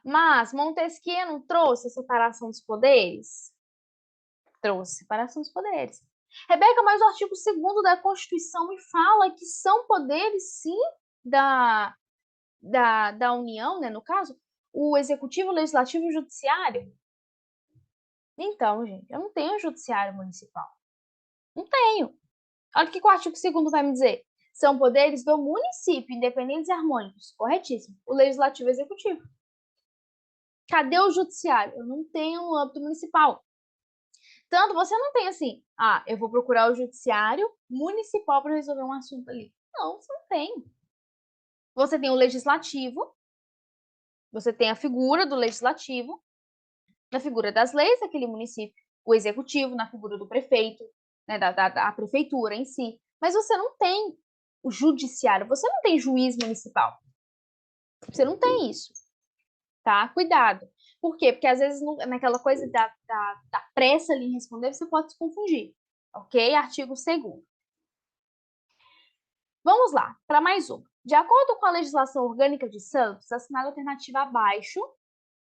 mas Montesquieu não trouxe a separação dos poderes? Trouxe separação dos poderes. Rebeca, mas o artigo 2º da Constituição me fala que são poderes, sim, da União, né, no caso, o Executivo, o Legislativo e o Judiciário. Então, gente, eu não tenho judiciário municipal. Não tenho. Olha o que o artigo 2º vai me dizer. são poderes do município, independentes e harmônicos. Corretíssimo. O legislativo e o executivo. Cadê o judiciário? Eu não tenho no âmbito municipal. Tanto você não tem assim, eu vou procurar o judiciário municipal para resolver um assunto ali. Não, você não tem. Você tem o legislativo, você tem a figura do legislativo, na figura das leis daquele município, o executivo, na figura do prefeito, né, da prefeitura em si. Mas você não tem o judiciário, você não tem juiz municipal. Você não tem isso, tá? Cuidado. Por quê? Porque às vezes naquela coisa da pressa ali em responder, você pode se confundir. Ok? Artigo 2º. Vamos lá, para mais uma. De acordo com a legislação orgânica de Santos, assinale a alternativa abaixo.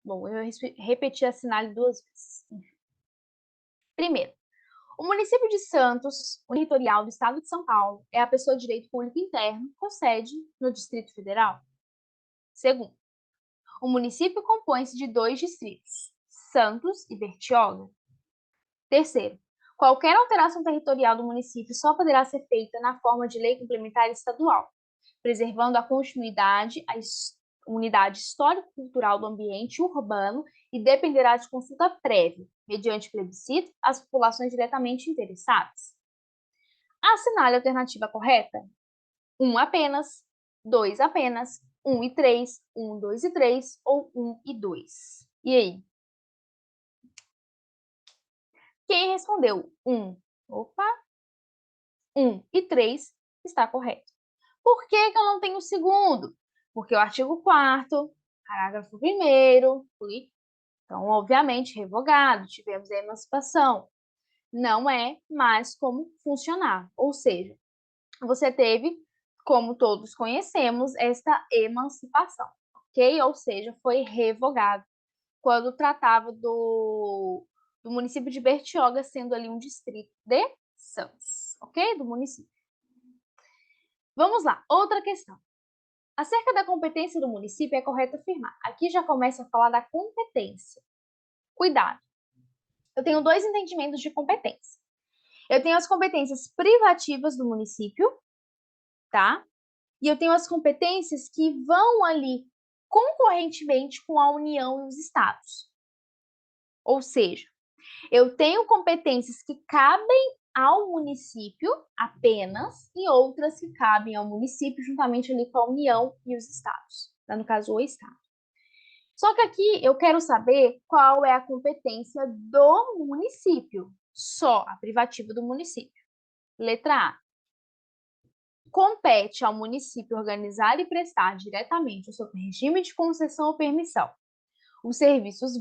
Bom, eu repeti assinale 2 vezes. Primeiro, o município de Santos, territorial do estado de São Paulo, é a pessoa de direito público interno com sede no Distrito Federal. Segundo, o município compõe-se de 2 distritos, Santos e Bertioga. Terceiro, qualquer alteração territorial do município só poderá ser feita na forma de lei complementar estadual, preservando a continuidade, a unidade histórico-cultural do ambiente urbano e dependerá de consulta prévia, mediante plebiscito, às populações diretamente interessadas. Assinale a alternativa correta. 1 apenas, 2 apenas, 1 e 3, 1, 2 e 3 ou 1 e 2. E aí? Quem respondeu 1? Opa! 1 e 3 está correto. Por que que eu não tenho o segundo? Porque o artigo 4º, parágrafo 1º, então, obviamente, revogado, tivemos a emancipação. Não é mais como funcionar. Ou seja, você teve, como todos conhecemos, esta emancipação, ok? Ou seja, foi revogado quando tratava do município de Bertioga sendo ali um distrito de Santos, ok? Do município. Vamos lá, outra questão. Acerca da competência do município, é correto afirmar. Aqui já começa a falar da competência. Cuidado. Eu tenho 2 entendimentos de competência. Eu tenho as competências privativas do município, tá? E eu tenho as competências que vão ali concorrentemente com a União e os estados. Ou seja, eu tenho competências que cabem ao município apenas e outras que cabem ao município juntamente ali com a União e os estados, no caso, o estado. Só que aqui eu quero saber qual é a competência do município, só a privativa do município. Letra A. Compete ao município organizar e prestar diretamente, sob regime de concessão ou permissão, os serviços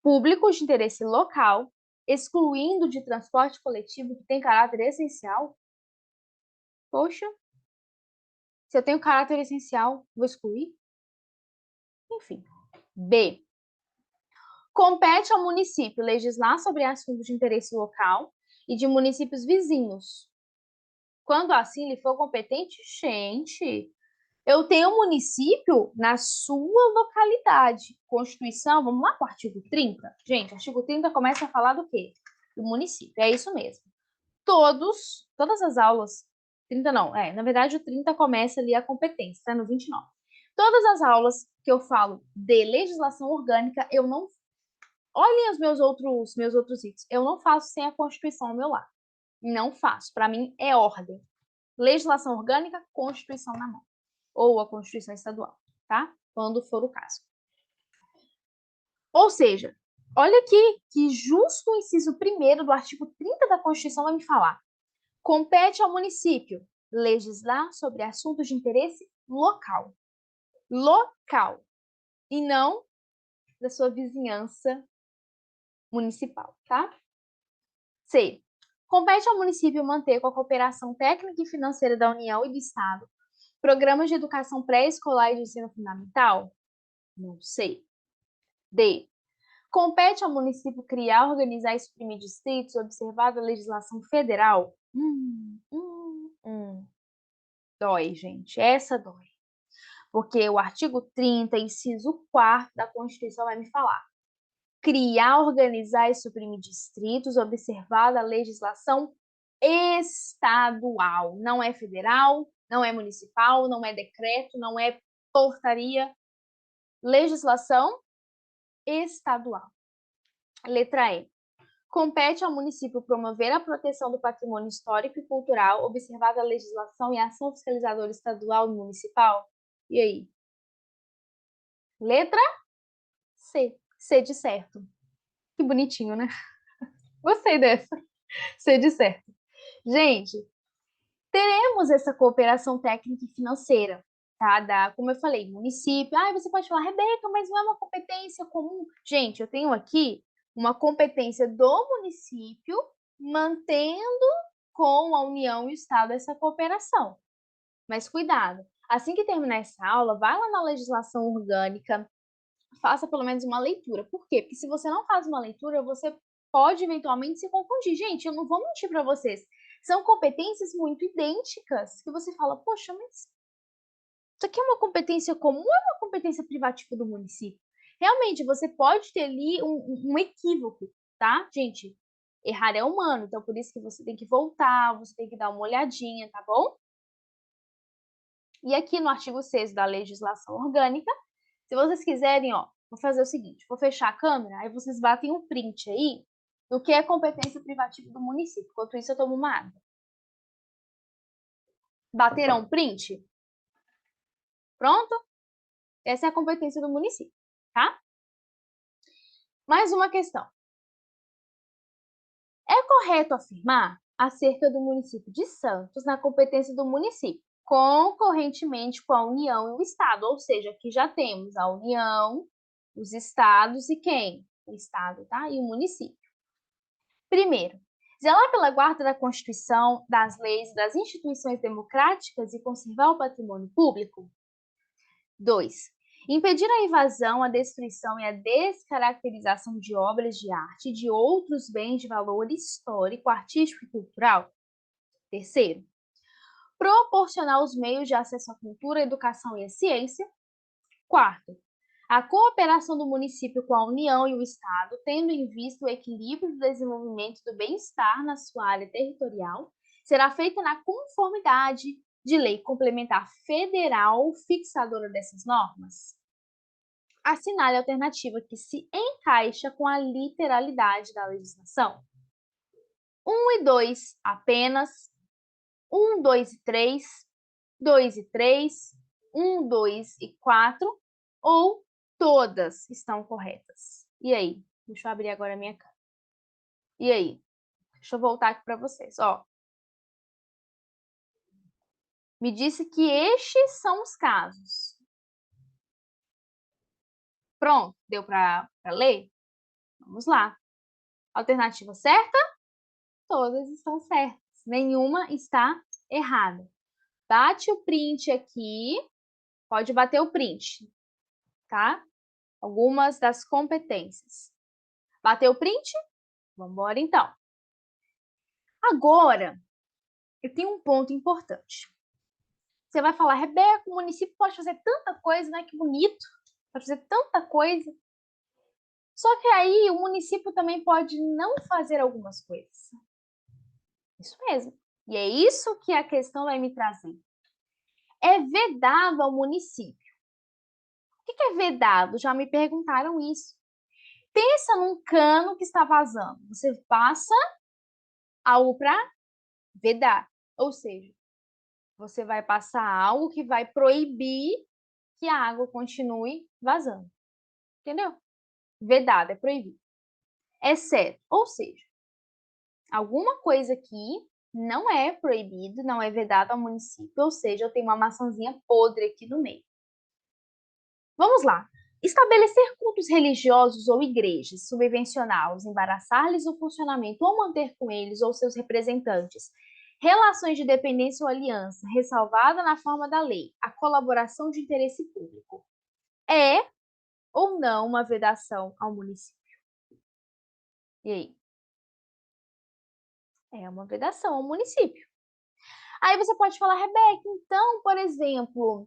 públicos de interesse local, excluindo de transporte coletivo que tem caráter essencial? Poxa, se eu tenho caráter essencial, vou excluir? Enfim. B. Compete ao município legislar sobre assuntos de interesse local e de municípios vizinhos. Quando assim lhe for competente, gente, eu tenho um município na sua localidade. Constituição, vamos lá para o artigo 30? Gente, o artigo 30 começa a falar do quê? Do município, é isso mesmo. Todas as aulas, 30 não, na verdade o 30 começa ali a competência, tá no 29. Todas as aulas que eu falo de legislação orgânica, eu não... Olhem os meus outros itens. Eu não faço sem a Constituição ao meu lado. Não faço. Para mim, é ordem. Legislação orgânica, Constituição na mão. Ou a Constituição estadual, tá? Quando for o caso. Ou seja, olha aqui que justo o inciso 1º do artigo 30 da Constituição vai me falar. Compete ao município legislar sobre assuntos de interesse local. Local. E não da sua vizinhança municipal, tá? C. Compete ao município manter, com a cooperação técnica e financeira da União e do Estado, programas de educação pré-escolar e de ensino fundamental? Não sei. D. Compete ao município criar, organizar e suprimir distritos, observada a legislação federal? Dói, gente. Essa dói. Porque o artigo 30, inciso 4º da Constituição vai me falar. Criar, organizar e suprimir distritos, observada a legislação estadual. Não é federal, Não é municipal, não é decreto, não é portaria. Legislação estadual. Letra E. Compete ao município promover a proteção do patrimônio histórico e cultural, observada a legislação e a ação fiscalizadora estadual e municipal. E aí? Letra C. C de certo. Que bonitinho, né? Gostei dessa. C de certo. Gente, teremos essa cooperação técnica e financeira, tá? Como eu falei, município. Ah, você pode falar, Rebeca, mas não é uma competência comum. Gente, eu tenho aqui uma competência do município mantendo com a União e o Estado essa cooperação. Mas cuidado, assim que terminar essa aula, vai lá na legislação orgânica, faça pelo menos uma leitura. Por quê? Porque se você não faz uma leitura, você pode eventualmente se confundir. Gente, eu não vou mentir para vocês. São competências muito idênticas que você fala, poxa, mas isso aqui é uma competência comum ou é uma competência privativa do município? Realmente, você pode ter ali um equívoco, tá? Gente, errar é humano, então por isso que você tem que voltar, você tem que dar uma olhadinha, tá bom? E aqui no artigo 6º da legislação orgânica, se vocês quiserem, ó, vou fazer o seguinte, vou fechar a câmera, aí vocês batem um print aí do que é competência privativa do município. Enquanto isso, eu tomo uma água. Bateram print? Pronto? Essa é a competência do município, tá? Mais uma questão. É correto afirmar acerca do município de Santos na competência do município, concorrentemente com a União e o Estado, ou seja, aqui já temos a União, os estados e quem? O Estado, tá? E o município. Primeiro, zelar pela guarda da Constituição, das leis e das instituições democráticas e conservar o patrimônio público. 2. Impedir a invasão, a destruição e a descaracterização de obras de arte e de outros bens de valor histórico, artístico e cultural. Terceiro, proporcionar os meios de acesso à cultura, à educação e à ciência. Quarto, a cooperação do município com a União e o Estado, tendo em vista o equilíbrio do desenvolvimento do bem-estar na sua área territorial, será feita na conformidade de lei complementar federal fixadora dessas normas. Assinale a alternativa que se encaixa com a literalidade da legislação. 1 e 2 apenas, 1, 2 e 3, 2 e 3, 1, 2 e 4, ou todas estão corretas. E aí? Deixa eu abrir agora a minha câmera. E aí? Deixa eu voltar aqui para vocês, ó. Me disse que estes são os casos. Pronto, deu para ler? Vamos lá. Alternativa certa? Todas estão certas. Nenhuma está errada. Bate o print aqui. Pode bater o print, tá? Algumas das competências. Bateu o print? Vamos embora, então. Agora, eu tenho um ponto importante. Você vai falar, Rebeca, o município pode fazer tanta coisa, né? Que bonito. Pode fazer tanta coisa. Só que aí o município também pode não fazer algumas coisas. Isso mesmo. E é isso que a questão vai me trazer. É vedado ao município. O que é vedado? Já me perguntaram isso. Pensa num cano que está vazando. Você passa algo para vedar. Ou seja, você vai passar algo que vai proibir que a água continue vazando. Entendeu? Vedado, é proibido. Exceto, ou seja, alguma coisa aqui não é proibido, não é vedado ao município, ou seja, eu tenho uma maçãzinha podre aqui no meio. Vamos lá. Estabelecer cultos religiosos ou igrejas, subvencioná-los, embaraçar-lhes o funcionamento ou manter com eles ou seus representantes relações de dependência ou aliança, ressalvada na forma da lei, a colaboração de interesse público. É ou não uma vedação ao município? E aí? É uma vedação ao município. Aí você pode falar, Rebeca, então, por exemplo,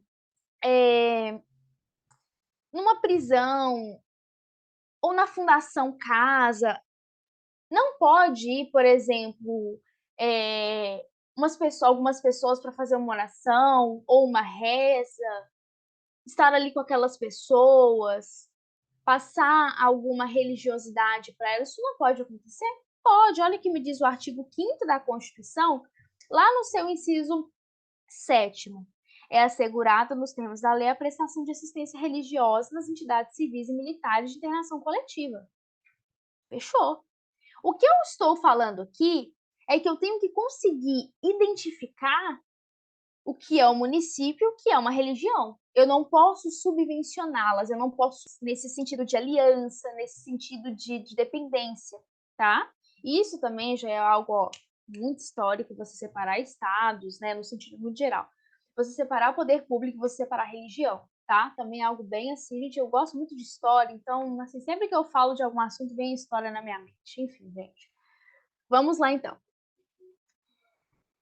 numa prisão ou na Fundação Casa, não pode ir, por exemplo, algumas pessoas para fazer uma oração ou uma reza, estar ali com aquelas pessoas, passar alguma religiosidade para elas, isso não pode acontecer? Pode. Olha o que me diz o artigo 5º da Constituição, lá no seu inciso 7º. É assegurada, nos termos da lei, a prestação de assistência religiosa nas entidades civis e militares de internação coletiva. Fechou. O que eu estou falando aqui é que eu tenho que conseguir identificar o que é o município, o que é uma religião. Eu não posso subvencioná-las, eu não posso, nesse sentido de aliança, nesse sentido de dependência, tá? Isso também já é algo, ó, muito histórico, você separar estados, né, no sentido muito geral. Você separar o poder público e você separar a religião, tá? Também é algo bem assim, gente, eu gosto muito de história, então, assim, sempre que eu falo de algum assunto, vem história na minha mente. Enfim, gente. Vamos lá, então.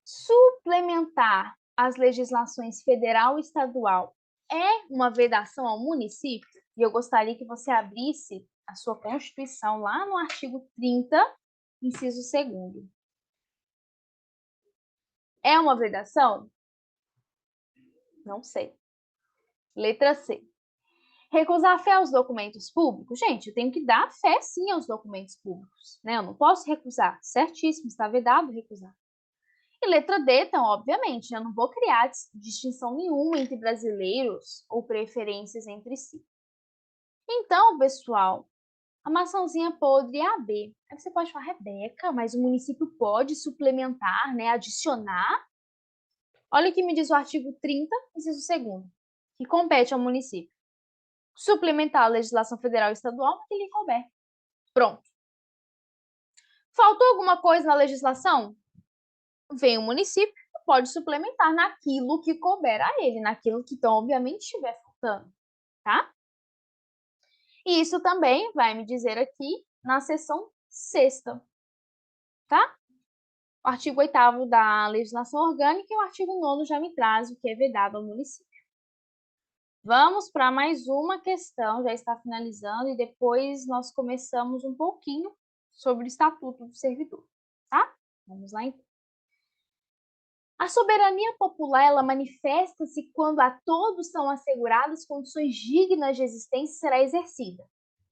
Suplementar as legislações federal e estadual é uma vedação ao município? E eu gostaria que você abrisse a sua Constituição lá no artigo 30, inciso 2º. É uma vedação? Não sei. Letra C. Recusar fé aos documentos públicos? Gente, eu tenho que dar fé sim aos documentos públicos, né? Eu não posso recusar. Certíssimo, está vedado recusar. E letra D, então, obviamente, eu não vou criar distinção nenhuma entre brasileiros ou preferências entre si. Então, pessoal, a maçãzinha podre é a B. Aí você pode falar, Rebeca, mas o município pode suplementar, né, adicionar. Olha o que me diz o artigo 30, inciso 2º, que compete ao município suplementar a legislação federal e estadual que lhe couber. Pronto. Faltou alguma coisa na legislação? Vem o município, pode suplementar naquilo que couber a ele, naquilo que, então, obviamente, estiver faltando, tá? E isso também vai me dizer aqui na seção 6ª, tá? O artigo 8º da legislação orgânica e o artigo 9º já me traz o que é vedado ao município. Vamos para mais uma questão, já está finalizando, e depois nós começamos um pouquinho sobre o Estatuto do Servidor, tá? Vamos lá, então. A soberania popular, ela manifesta-se quando a todos são asseguradas condições dignas de existência e será exercida.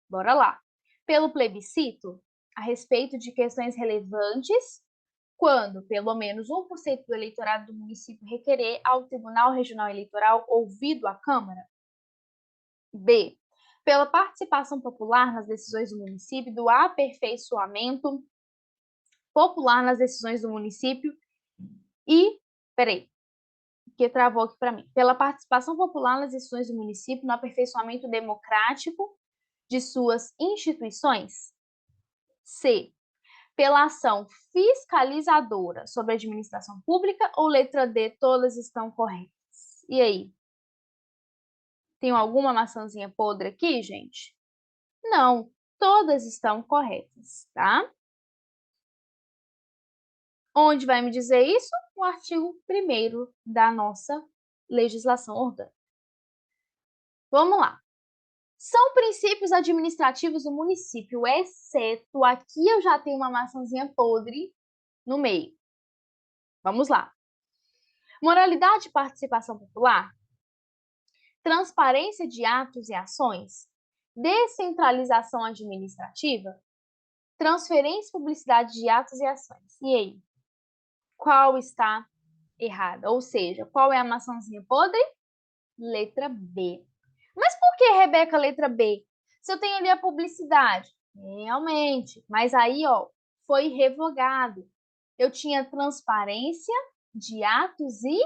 Bora lá. Pelo plebiscito, a respeito de questões relevantes, quando pelo menos 1% do eleitorado do município requerer ao Tribunal Regional Eleitoral ouvido a Câmara. B. Pela participação popular nas decisões do município, do aperfeiçoamento popular nas decisões do município e, peraí, que travou aqui para mim, pela participação popular nas decisões do município, no aperfeiçoamento democrático de suas instituições. C. Pela ação fiscalizadora sobre a administração pública, ou letra D, todas estão corretas? E aí? Tem alguma maçãzinha podre aqui, gente? Não, todas estão corretas, tá? Onde vai me dizer isso? O artigo 1º da nossa legislação orgânica. Vamos lá. São princípios administrativos do município, exceto aqui eu já tenho uma maçãzinha podre no meio. Vamos lá. Moralidade e participação popular, transparência de atos e ações, descentralização administrativa, transferência e publicidade de atos e ações. E aí? Qual está errada? Ou seja, qual é a maçãzinha podre? Letra B. Mas por que, Rebeca, letra B? Se eu tenho ali a publicidade, realmente, mas aí, ó, foi revogado. Eu tinha transparência de atos e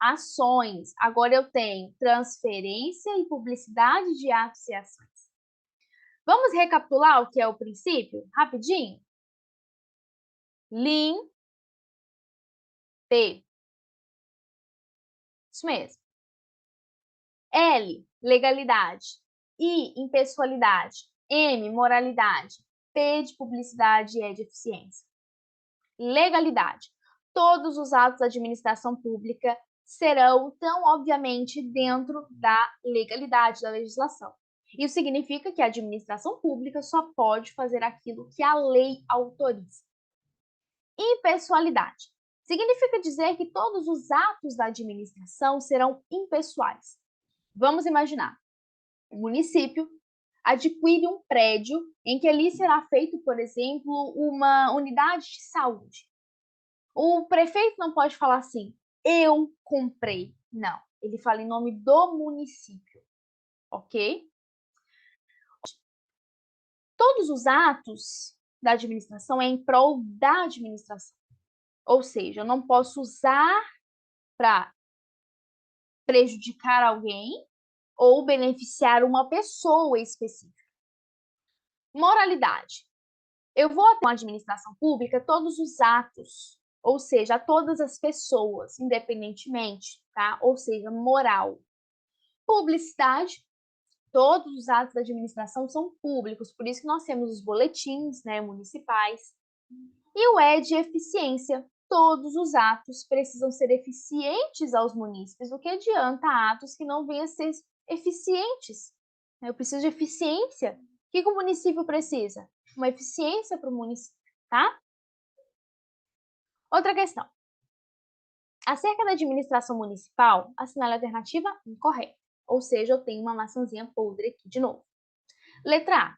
ações. Agora eu tenho transferência e publicidade de atos e ações. Vamos recapitular o que é o princípio? Rapidinho. Lim, P. Isso mesmo. L, legalidade. I, impessoalidade. M, moralidade. P, de publicidade e E, de eficiência. Legalidade. Todos os atos da administração pública serão, então, obviamente, dentro da legalidade, da legislação. Isso significa que a administração pública só pode fazer aquilo que a lei autoriza. Impessoalidade. Significa dizer que todos os atos da administração serão impessoais. Vamos imaginar, o município adquire um prédio em que ali será feito, por exemplo, uma unidade de saúde. O prefeito não pode falar assim, eu comprei. Não, ele fala em nome do município, ok? Todos os atos da administração é em prol da administração. Ou seja, eu não posso usar para prejudicar alguém ou beneficiar uma pessoa específica. Moralidade. Eu vou até uma administração pública todos os atos, ou seja, a todas as pessoas, independentemente, tá? Ou seja, moral. Publicidade. Todos os atos da administração são públicos, por isso que nós temos os boletins, né, municipais. E o E de eficiência. Todos os atos precisam ser eficientes aos munícipes, o que adianta atos que não venham a ser eficientes. Eu preciso de eficiência. O que o município precisa? Uma eficiência para o município, tá? Outra questão. Acerca da administração municipal, assinale a alternativa incorreta. Ou seja, eu tenho uma maçãzinha podre aqui de novo. Letra A.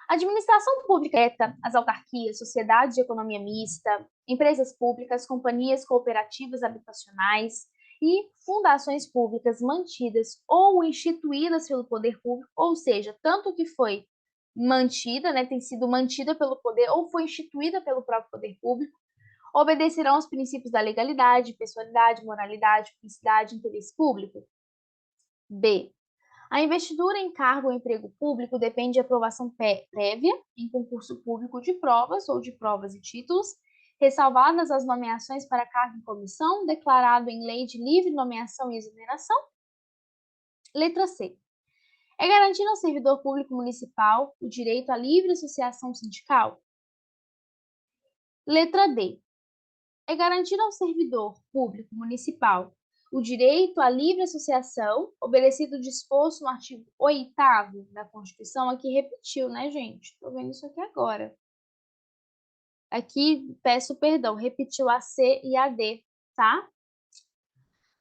Administração pública direta, as autarquias, sociedades de economia mista, empresas públicas, companhias cooperativas habitacionais e fundações públicas mantidas ou instituídas pelo poder público, ou seja, tanto que foi mantida, né, tem sido mantida pelo poder ou foi instituída pelo próprio poder público, obedecerão aos princípios da legalidade, pessoalidade, moralidade, publicidade e interesse público. B. A investidura em cargo ou emprego público depende de aprovação prévia em concurso público de provas ou de provas e títulos, ressalvadas as nomeações para cargo em comissão, declarado em lei de livre nomeação e exoneração. Letra C. É garantido ao servidor público municipal o direito à livre associação sindical? Letra D. É garantido ao servidor público municipal o direito à livre associação, obedecido o disposto no artigo 8º da Constituição. Aqui repetiu, né, gente? Tô vendo isso aqui agora. Aqui, peço perdão, repetiu a C e a D, tá?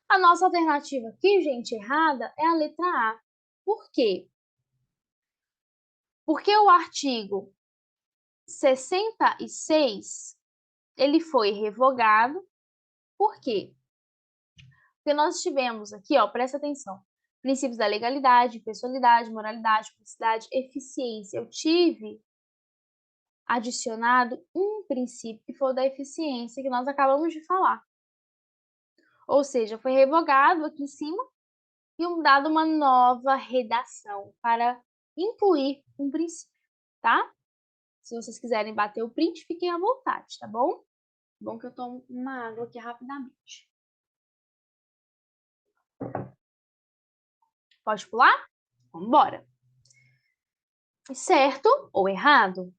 A nossa alternativa aqui, gente, errada, é a letra A. Por quê? Porque o artigo 66, ele foi revogado. Por quê? Porque nós tivemos aqui, ó, presta atenção, princípios da legalidade, pessoalidade, moralidade, publicidade, eficiência. Eu tive adicionado um princípio que foi o da eficiência, que nós acabamos de falar. Ou seja, foi revogado aqui em cima e dado uma nova redação para incluir um princípio, tá? Se vocês quiserem bater o print, fiquem à vontade, tá bom? Bom que eu tomo uma água aqui rapidamente. Pode pular? Vamos embora. Certo ou errado?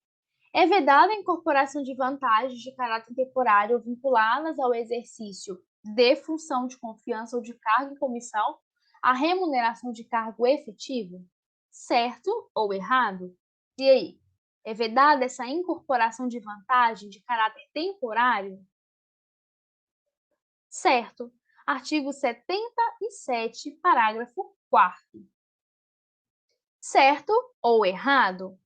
É vedada a incorporação de vantagens de caráter temporário vinculadas ao exercício de função de confiança ou de cargo em comissão à remuneração de cargo efetivo? Certo ou errado? E aí? É vedada essa incorporação de vantagem de caráter temporário? Certo. Artigo 77, parágrafo 4º. Certo ou errado?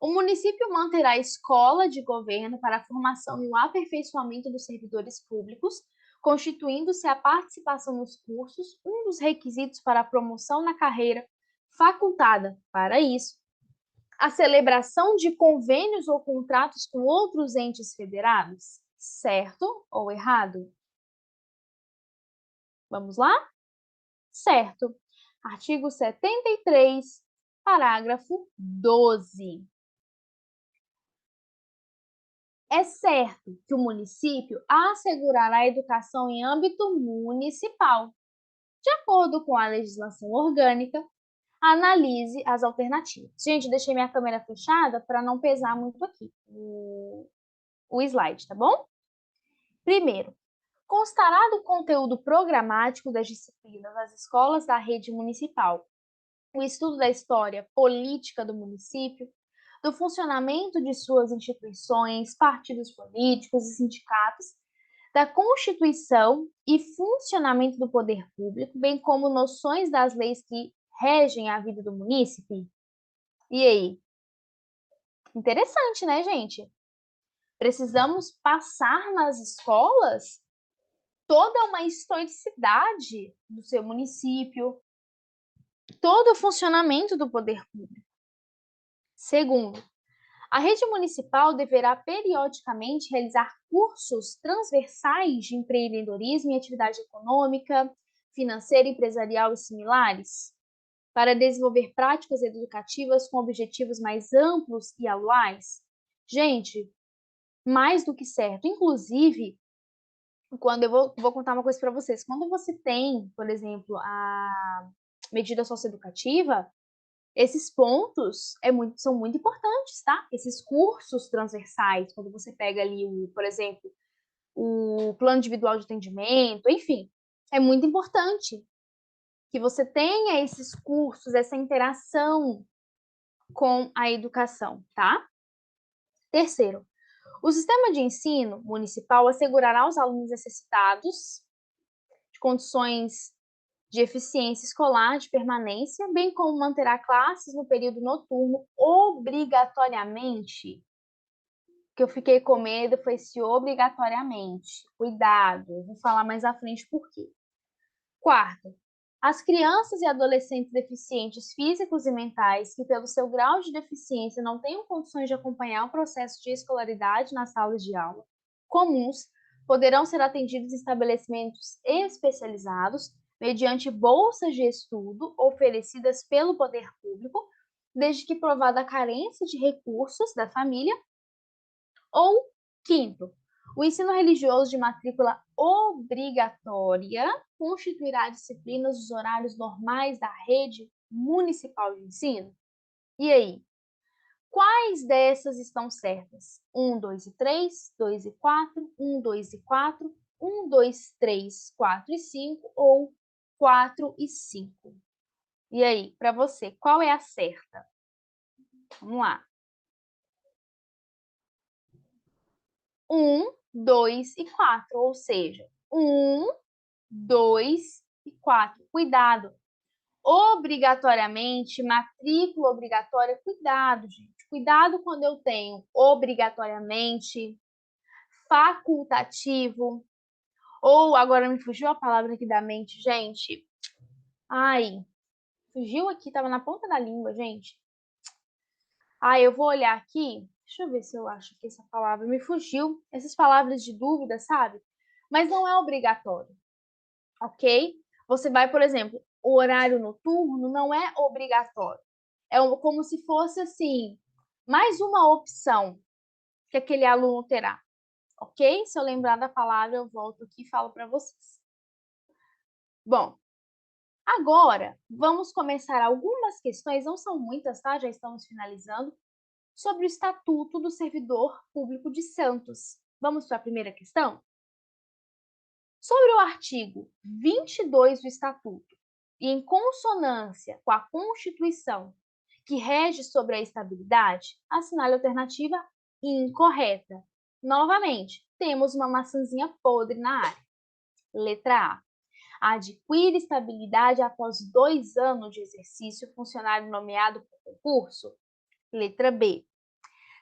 O município manterá escola de governo para a formação e o aperfeiçoamento dos servidores públicos, constituindo-se a participação nos cursos um dos requisitos para a promoção na carreira facultada para isso. A celebração de convênios ou contratos com outros entes federados? Certo ou errado? Vamos lá? Certo. Artigo 73, parágrafo 12. É certo que o município assegurará a educação em âmbito municipal. De acordo com a legislação orgânica, analise as alternativas. Gente, deixei minha câmera fechada para não pesar muito aqui o slide, tá bom? Primeiro, constará do conteúdo programático das disciplinas das escolas da rede municipal o estudo da história política do município, do funcionamento de suas instituições, partidos políticos e sindicatos, da constituição e funcionamento do poder público, bem como noções das leis que regem a vida do munícipe? E aí? Interessante, né, gente? Precisamos passar nas escolas toda uma historicidade do seu município, todo o funcionamento do poder público. Segundo, a rede municipal deverá periodicamente realizar cursos transversais de empreendedorismo e atividade econômica, financeira, empresarial e similares, para desenvolver práticas educativas com objetivos mais amplos e anuais. Gente, mais do que certo. Inclusive, quando eu vou contar uma coisa para vocês. Quando você tem, por exemplo, a medida socioeducativa, esses pontos são muito importantes, tá? Esses cursos transversais, quando você pega ali, por exemplo, o plano individual de atendimento, enfim, é muito importante que você tenha esses cursos, essa interação com a educação, tá? Terceiro, o sistema de ensino municipal assegurará aos alunos necessitados de condições de eficiência escolar de permanência, bem como manterá classes no período noturno obrigatoriamente. O que eu fiquei com medo foi esse obrigatoriamente. Cuidado, eu vou falar mais à frente por quê. Quarto, as crianças e adolescentes deficientes físicos e mentais que, pelo seu grau de deficiência, não tenham condições de acompanhar o processo de escolaridade nas salas de aula comuns, poderão ser atendidos em estabelecimentos especializados, mediante bolsas de estudo oferecidas pelo poder público, desde que provada a carência de recursos da família. Ou, quinto, o ensino religioso de matrícula obrigatória constituirá disciplinas dos horários normais da rede municipal de ensino? E aí? Quais dessas estão certas? 1, 2 e 3, 2 e 4, 1, 2 e 4, 1, 2, 3, 4 e 5 ou 4 e 5? E aí, para você, qual é a certa? Vamos lá. 1, 2 e 4, ou seja, 1, 2 e 4. Cuidado. Obrigatoriamente, matrícula obrigatória, cuidado, gente. Cuidado quando eu tenho obrigatoriamente, facultativo, ou agora me fugiu a palavra aqui da mente, gente. Ai, fugiu aqui, tava na ponta da língua, gente. Ai, eu vou olhar aqui, deixa eu ver se eu acho que essa palavra me fugiu. Essas palavras de dúvida, sabe? Mas não é obrigatório, ok? Você vai, por exemplo, o horário noturno não é obrigatório. É como se fosse assim, mais uma opção que aquele aluno terá, ok? Se eu lembrar da palavra, eu volto aqui e falo para vocês. Bom, agora vamos começar algumas questões, não são muitas, tá? Já estamos finalizando, sobre o Estatuto do Servidor Público de Santos. Vamos para a primeira questão? Sobre o artigo 22 do Estatuto, e em consonância com a Constituição, que rege sobre a estabilidade, assinale a alternativa incorreta. Novamente, temos uma maçãzinha podre na área. Letra A. Adquire estabilidade após 2 anos de exercício funcionário nomeado por concurso? Letra B.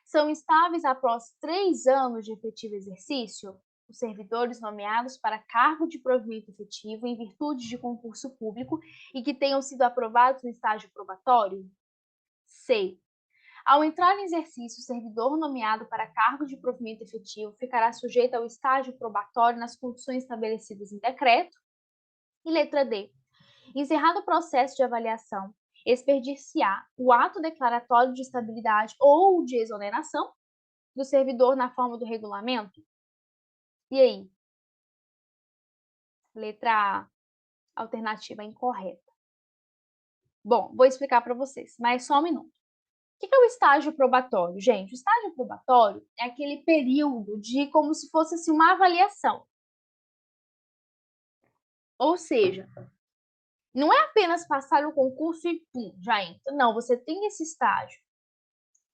São estáveis após 3 anos de efetivo exercício os servidores nomeados para cargo de provimento efetivo em virtude de concurso público e que tenham sido aprovados no estágio probatório? C. Ao entrar em exercício, o servidor nomeado para cargo de provimento efetivo ficará sujeito ao estágio probatório nas condições estabelecidas em decreto? E letra D. Encerrado o processo de avaliação, expedir-se-á o ato declaratório de estabilidade ou de exoneração do servidor na forma do regulamento? E aí? Letra A, alternativa incorreta. Bom, vou explicar para vocês, mas só um minuto. O que é o estágio probatório? Gente, o estágio probatório é aquele período de como se fosse assim, uma avaliação. Ou seja, não é apenas passar o concurso e pum, já entra. Não, você tem esse estágio,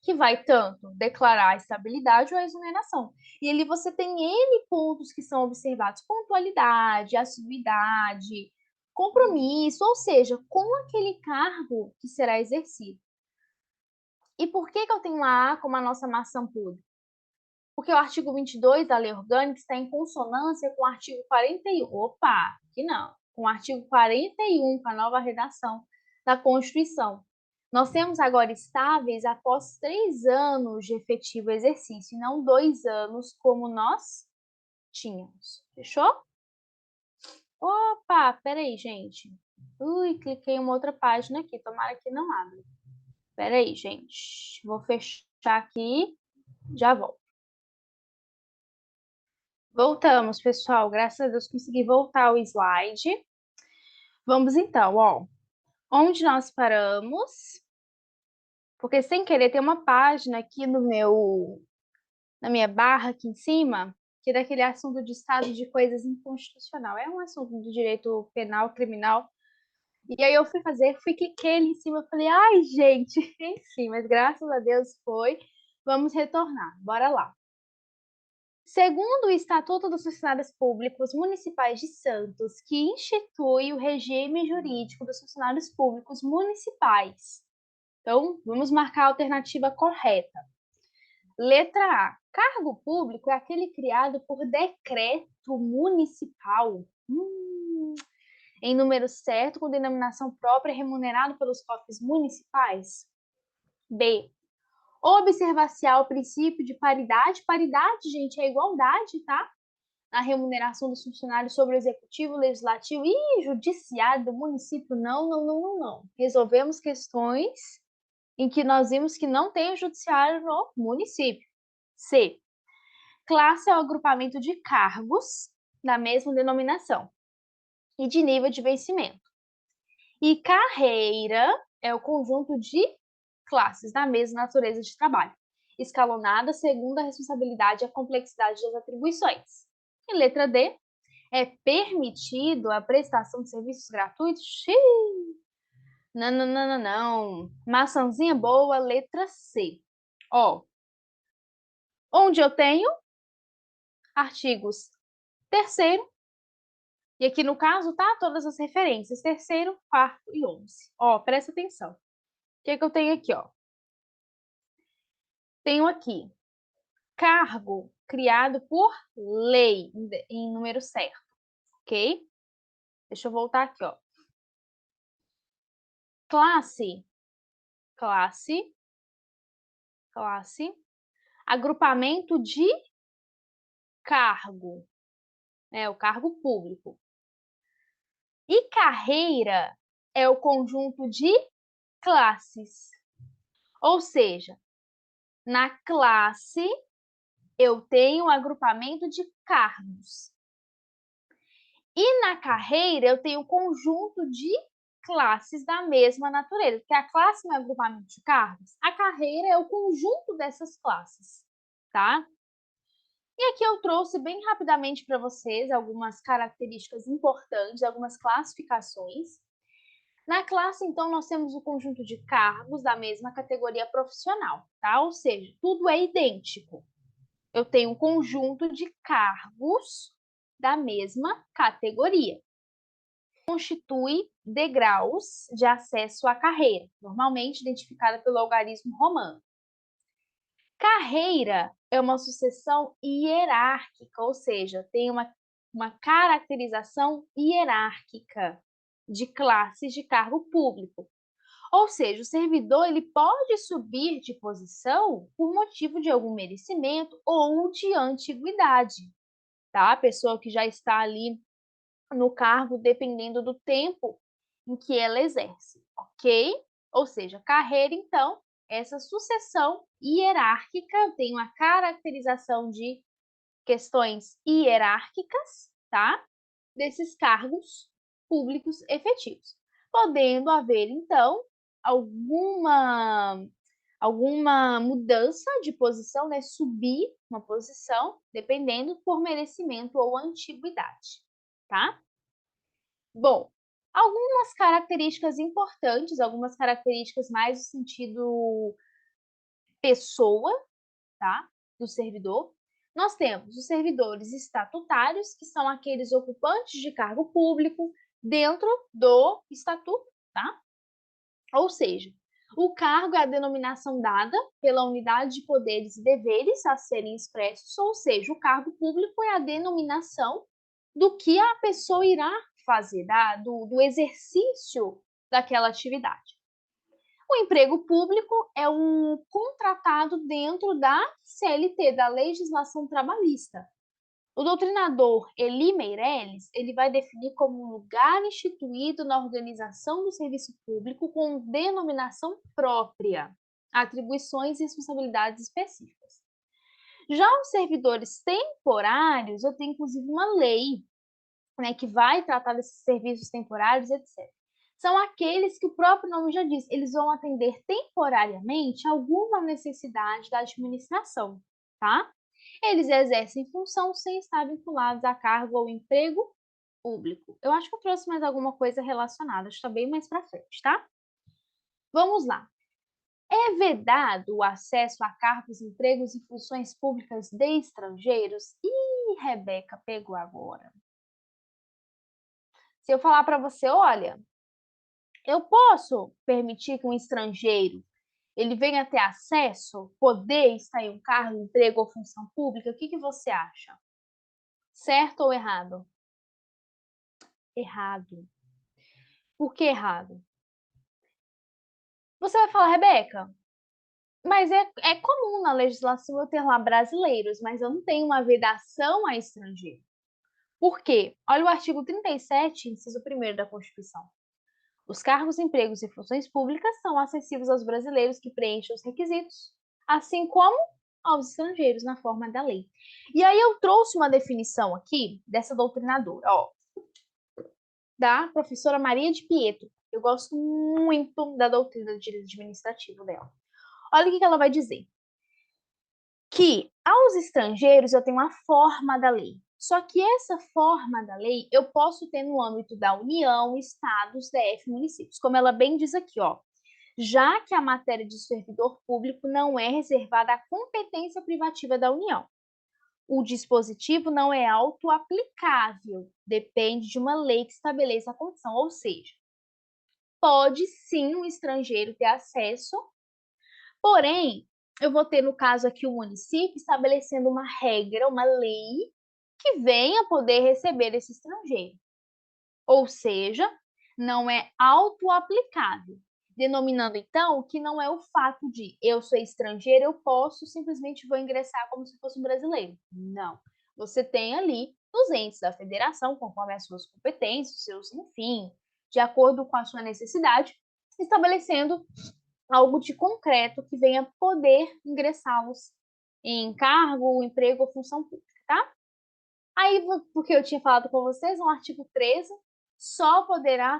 que vai tanto declarar a estabilidade ou a exoneração. E ali você tem N pontos que são observados: pontualidade, assiduidade, compromisso, ou seja, com aquele cargo que será exercido. E por que eu tenho a A como a nossa maçã podre? Porque o artigo 22 da Lei Orgânica está em consonância com o artigo 41. Opa, aqui não. Com o artigo 41, com a nova redação da Constituição. Nós temos agora estáveis após 3 anos de efetivo exercício, e não 2 anos como nós tínhamos. Fechou? Opa, peraí, gente. Ui, cliquei em uma outra página aqui. Tomara que não abra. Peraí, gente. Vou fechar aqui. Já volto. Voltamos, pessoal. Graças a Deus consegui voltar o slide. Vamos então, ó. Onde nós paramos? Porque sem querer tem uma página aqui na minha barra aqui em cima, que é daquele assunto de estado de coisas inconstitucional. É um assunto do direito penal, criminal. E aí eu fui cliquei ali em cima, falei, ai, gente, enfim, mas graças a Deus foi. Vamos retornar. Bora lá. Segundo o Estatuto dos Funcionários Públicos Municipais de Santos, que institui o regime jurídico dos funcionários públicos municipais. Então, vamos marcar a alternativa correta. Letra A. Cargo público é aquele criado por decreto municipal, em número certo, com denominação própria, remunerado pelos cofres municipais. B. Observar-se ao princípio de paridade. Paridade, gente, é igualdade, tá? Na remuneração dos funcionários sobre o executivo, legislativo e judiciário do município. Não, não, não, não, não. Resolvemos questões em que nós vimos que não tem o judiciário no município. C. Classe é o agrupamento de cargos da mesma denominação e de nível de vencimento. E carreira é o conjunto de classes da mesma natureza de trabalho, escalonada segundo a responsabilidade e a complexidade das atribuições. E letra D, é permitido a prestação de serviços gratuitos? Xiii. Não, não, não, não, não. Maçãzinha boa, letra C. Ó, onde eu tenho artigos 3º, e aqui no caso, tá? Todas as referências, 3º, 4º e 11. Ó, presta atenção. O que eu tenho aqui, ó? Tenho aqui cargo criado por lei, em número certo, ok? Deixa eu voltar aqui, ó. Classe, classe, classe, agrupamento de cargo, né? O cargo público. E carreira é o conjunto de classes. Ou seja, na classe eu tenho um agrupamento de cargos. E na carreira eu tenho um conjunto de classes da mesma natureza, porque a classe não é agrupamento de cargos, a carreira é o conjunto dessas classes, tá? E aqui eu trouxe bem rapidamente para vocês algumas características importantes, algumas classificações. Na classe, então, nós temos o conjunto de cargos da mesma categoria profissional, tá? Ou seja, tudo é idêntico. Eu tenho um conjunto de cargos da mesma categoria. Constitui degraus de acesso à carreira, normalmente identificada pelo algarismo romano. Carreira é uma sucessão hierárquica, ou seja, tem uma caracterização hierárquica de classes de cargo público. Ou seja, o servidor ele pode subir de posição por motivo de algum merecimento ou de antiguidade, tá? A pessoa que já está ali no cargo, dependendo do tempo em que ela exerce, ok? Ou seja, carreira, então, essa sucessão hierárquica tem uma caracterização de questões hierárquicas, tá? Desses cargos públicos efetivos. Podendo haver, então, alguma mudança de posição, né? Subir uma posição, dependendo por merecimento ou antiguidade, tá? Bom, algumas características importantes, algumas características mais no sentido pessoa, tá? Do servidor. Nós temos os servidores estatutários, que são aqueles ocupantes de cargo público dentro do estatuto, tá? Ou seja, o cargo é a denominação dada pela unidade de poderes e deveres a serem expressos, ou seja, o cargo público é a denominação do que a pessoa irá fazer, do exercício daquela atividade. O emprego público é um contratado dentro da CLT, da legislação trabalhista. O doutrinador Eli Meirelles, ele vai definir como um lugar instituído na organização do serviço público com denominação própria, atribuições e responsabilidades específicas. Já os servidores temporários, eu tenho inclusive uma lei, né, que vai tratar desses serviços temporários, etc. São aqueles que o próprio nome já diz, eles vão atender temporariamente alguma necessidade da administração, tá? Eles exercem função sem estar vinculados a cargo ou emprego público. Eu acho que eu trouxe mais alguma coisa relacionada, está bem mais para frente, tá? Vamos lá. É vedado o acesso a cargos, empregos e funções públicas de estrangeiros? Ih, Rebeca, pegou agora. Se eu falar para você, olha, eu posso permitir que um estrangeiro ele venha ter acesso, poder estar em um cargo, emprego ou função pública? O que você acha? Certo ou errado? Errado. Por que errado? Você vai falar, Rebeca, mas é comum na legislação eu ter lá brasileiros, mas eu não tenho uma vedação a estrangeiro. Por quê? Olha o artigo 37, inciso 1º da Constituição. Os cargos, empregos e funções públicas são acessíveis aos brasileiros que preenchem os requisitos, assim como aos estrangeiros na forma da lei. E aí eu trouxe uma definição aqui dessa doutrinadora, ó, da professora Maria de Pietro. Eu gosto muito da doutrina de direito administrativo dela. Olha o que ela vai dizer. Que aos estrangeiros eu tenho uma forma da lei. Só que essa forma da lei eu posso ter no âmbito da União, estados, DF, municípios. Como ela bem diz aqui, ó. Já que a matéria de servidor público não é reservada à competência privativa da União. O dispositivo não é autoaplicável, depende de uma lei que estabeleça a condição, ou seja, pode sim um estrangeiro ter acesso, porém, eu vou ter no caso aqui o município estabelecendo uma regra, uma lei que venha poder receber esse estrangeiro. Ou seja, não é autoaplicável, denominando então que não é o fato de eu sou estrangeiro, eu posso simplesmente vou ingressar como se fosse um brasileiro. Não. Você tem ali os entes da federação, conforme as suas competências, seus, enfim, de acordo com a sua necessidade, estabelecendo algo de concreto que venha poder ingressá-los em cargo, emprego ou função pública, tá? Aí, porque eu tinha falado com vocês, no artigo 13, só poderá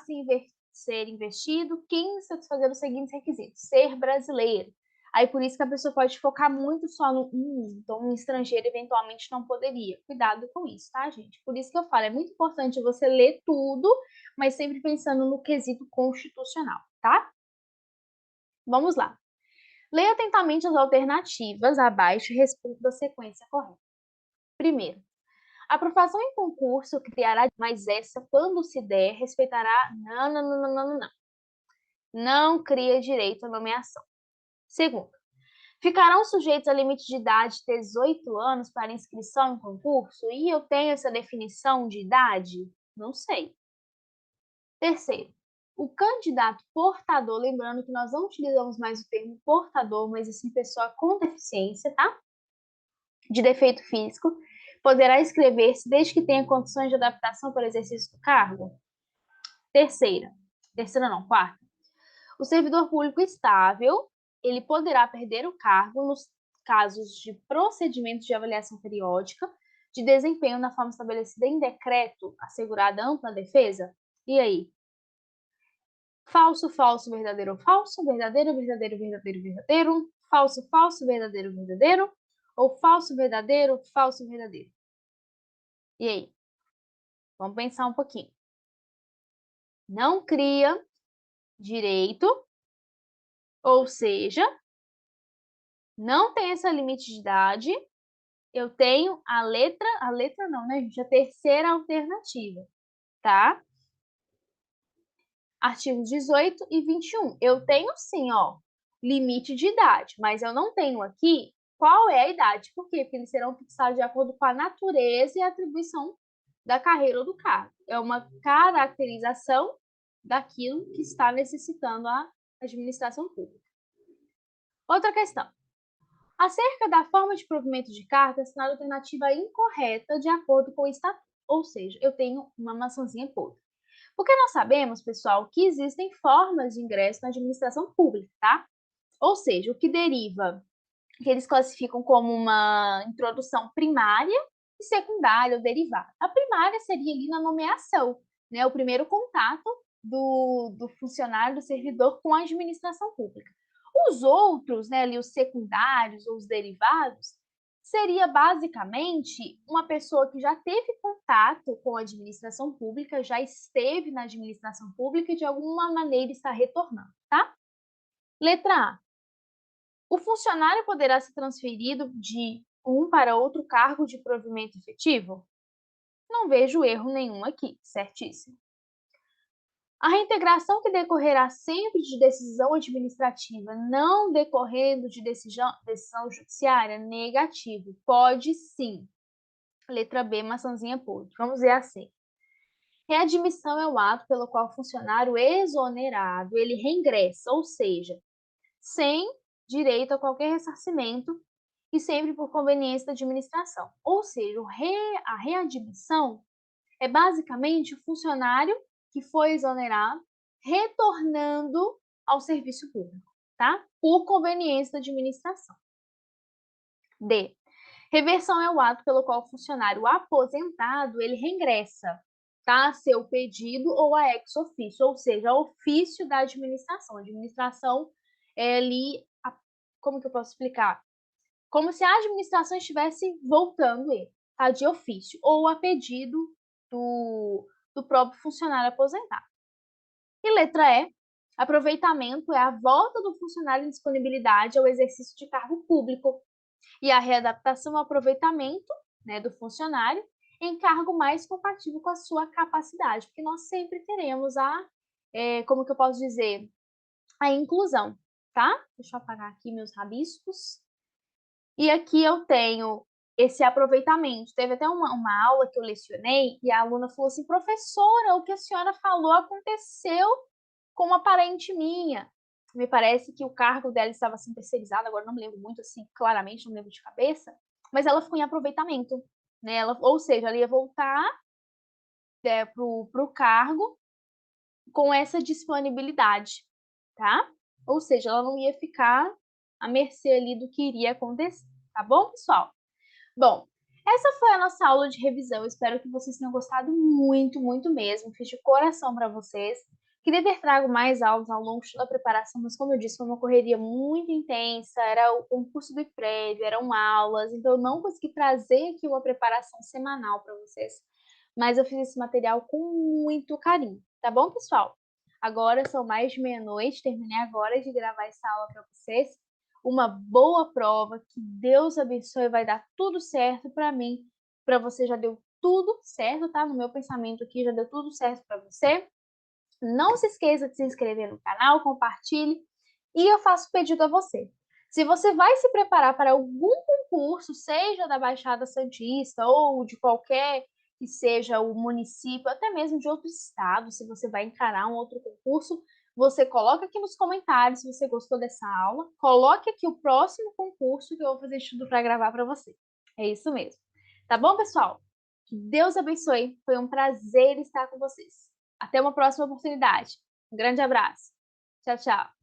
ser investido quem satisfazer os seguintes requisitos: ser brasileiro. Aí, por isso que a pessoa pode focar muito só no então um estrangeiro eventualmente não poderia. Cuidado com isso, tá, gente? Por isso que eu falo, é muito importante você ler tudo, mas sempre pensando no quesito constitucional, tá? Vamos lá. Leia atentamente as alternativas abaixo e responda a sequência correta. Primeiro, a aprovação em concurso criará, mas essa, quando se der, respeitará. Não. Não cria direito à nomeação. Segundo, ficarão sujeitos a limite de idade de 18 anos para inscrição em concurso? E eu tenho essa definição de idade? Não sei. Terceiro, o candidato portador, lembrando que nós não utilizamos mais o termo portador, mas sim pessoa com deficiência, tá? De defeito físico, poderá inscrever-se desde que tenha condições de adaptação para o exercício do cargo? Quarta. O servidor público estável, ele poderá perder o cargo nos casos de procedimento de avaliação periódica de desempenho na forma estabelecida em decreto, assegurada ampla defesa? E aí? Falso, falso, verdadeiro, falso, verdadeiro, verdadeiro, verdadeiro, verdadeiro, falso, falso, verdadeiro, verdadeiro, ou falso, verdadeiro, falso, verdadeiro? E aí? Vamos pensar um pouquinho. Não cria direito, ou seja, Não tem essa limite de idade. Eu tenho a letra não, né, gente? A terceira alternativa, tá? Artigos 18 e 21. Eu tenho sim, ó, limite de idade, mas eu não tenho aqui qual é a idade. Por quê? Porque eles serão fixados de acordo com a natureza e a atribuição da carreira ou do cargo. É uma caracterização daquilo que está necessitando a administração pública. Outra questão. Acerca da forma de provimento de carta, assinala a alternativa incorreta de acordo com o estatuto. Ou seja, eu tenho uma maçãzinha podre. Porque nós sabemos, pessoal, que existem formas de ingresso na administração pública, tá? Ou seja, o que deriva, que eles classificam como uma introdução primária e secundária ou derivada. A primária seria ali na nomeação, né? O primeiro contato do funcionário, do servidor com a administração pública. Os outros, né, ali os secundários ou os derivados, seria basicamente uma pessoa que já teve contato com a administração pública, já esteve na administração pública e de alguma maneira está retornando, tá? Letra A. O funcionário poderá ser transferido de um para outro cargo de provimento efetivo? Não vejo erro nenhum aqui, certíssimo. A reintegração que decorrerá sempre de decisão administrativa, não decorrendo de decisão judiciária, negativo. Pode sim. Letra B, maçãzinha podre. Vamos ver assim. Readmissão é o ato pelo qual o funcionário exonerado, ele reingressa, ou seja, sem direito a qualquer ressarcimento e sempre por conveniência da administração. Ou seja, a readmissão é basicamente o funcionário que foi exonerado retornando ao serviço público, tá? Por conveniência da administração. D. Reversão é o ato pelo qual o funcionário aposentado ele reingressa, tá? A seu pedido ou a ex officio, ou seja, a ofício da administração. A administração é ali, como que eu posso explicar? Como se a administração estivesse voltando ele, tá? De ofício, ou a pedido do próprio funcionário aposentado. E letra E, aproveitamento é a volta do funcionário em disponibilidade ao exercício de cargo público e a readaptação ao aproveitamento, né, do funcionário em cargo mais compatível com a sua capacidade, porque nós sempre teremos como que eu posso dizer, a inclusão, tá? Deixa eu apagar aqui meus rabiscos. E aqui eu tenho esse aproveitamento. Teve até uma aula que eu lecionei e a aluna falou assim, professora, o que a senhora falou aconteceu com uma parente minha. Me parece que o cargo dela estava assim terceirizado, agora não me lembro muito assim, claramente, não me lembro de cabeça, mas ela ficou em aproveitamento, né? Ou seja, ela ia voltar pro cargo com essa disponibilidade, tá? Ou seja, ela não ia ficar à mercê ali do que iria acontecer, tá bom, pessoal? Bom, essa foi a nossa aula de revisão. Espero que vocês tenham gostado muito, muito mesmo. Fiz de coração para vocês. Queria ter trago mais aulas ao longo da preparação, mas como eu disse, foi uma correria muito intensa, era o concurso do prévio, eram aulas, então eu não consegui trazer aqui uma preparação semanal para vocês. Mas eu fiz esse material com muito carinho, tá bom, pessoal? Agora são mais de meia-noite, terminei agora de gravar essa aula para vocês. Uma boa prova, que Deus abençoe, vai dar tudo certo para mim, para você já deu tudo certo, tá? No meu pensamento aqui já deu tudo certo para você. Não se esqueça de se inscrever no canal, compartilhe e eu faço pedido a você. Se você vai se preparar para algum concurso, seja da Baixada Santista ou de qualquer que seja o município, até mesmo de outro estado, se você vai encarar um outro concurso, você coloca aqui nos comentários se você gostou dessa aula, coloque aqui o próximo concurso que eu vou fazer estudo para gravar para você. É isso mesmo. Tá bom, pessoal? Que Deus abençoe. Foi um prazer estar com vocês. Até uma próxima oportunidade. Um grande abraço. Tchau, tchau.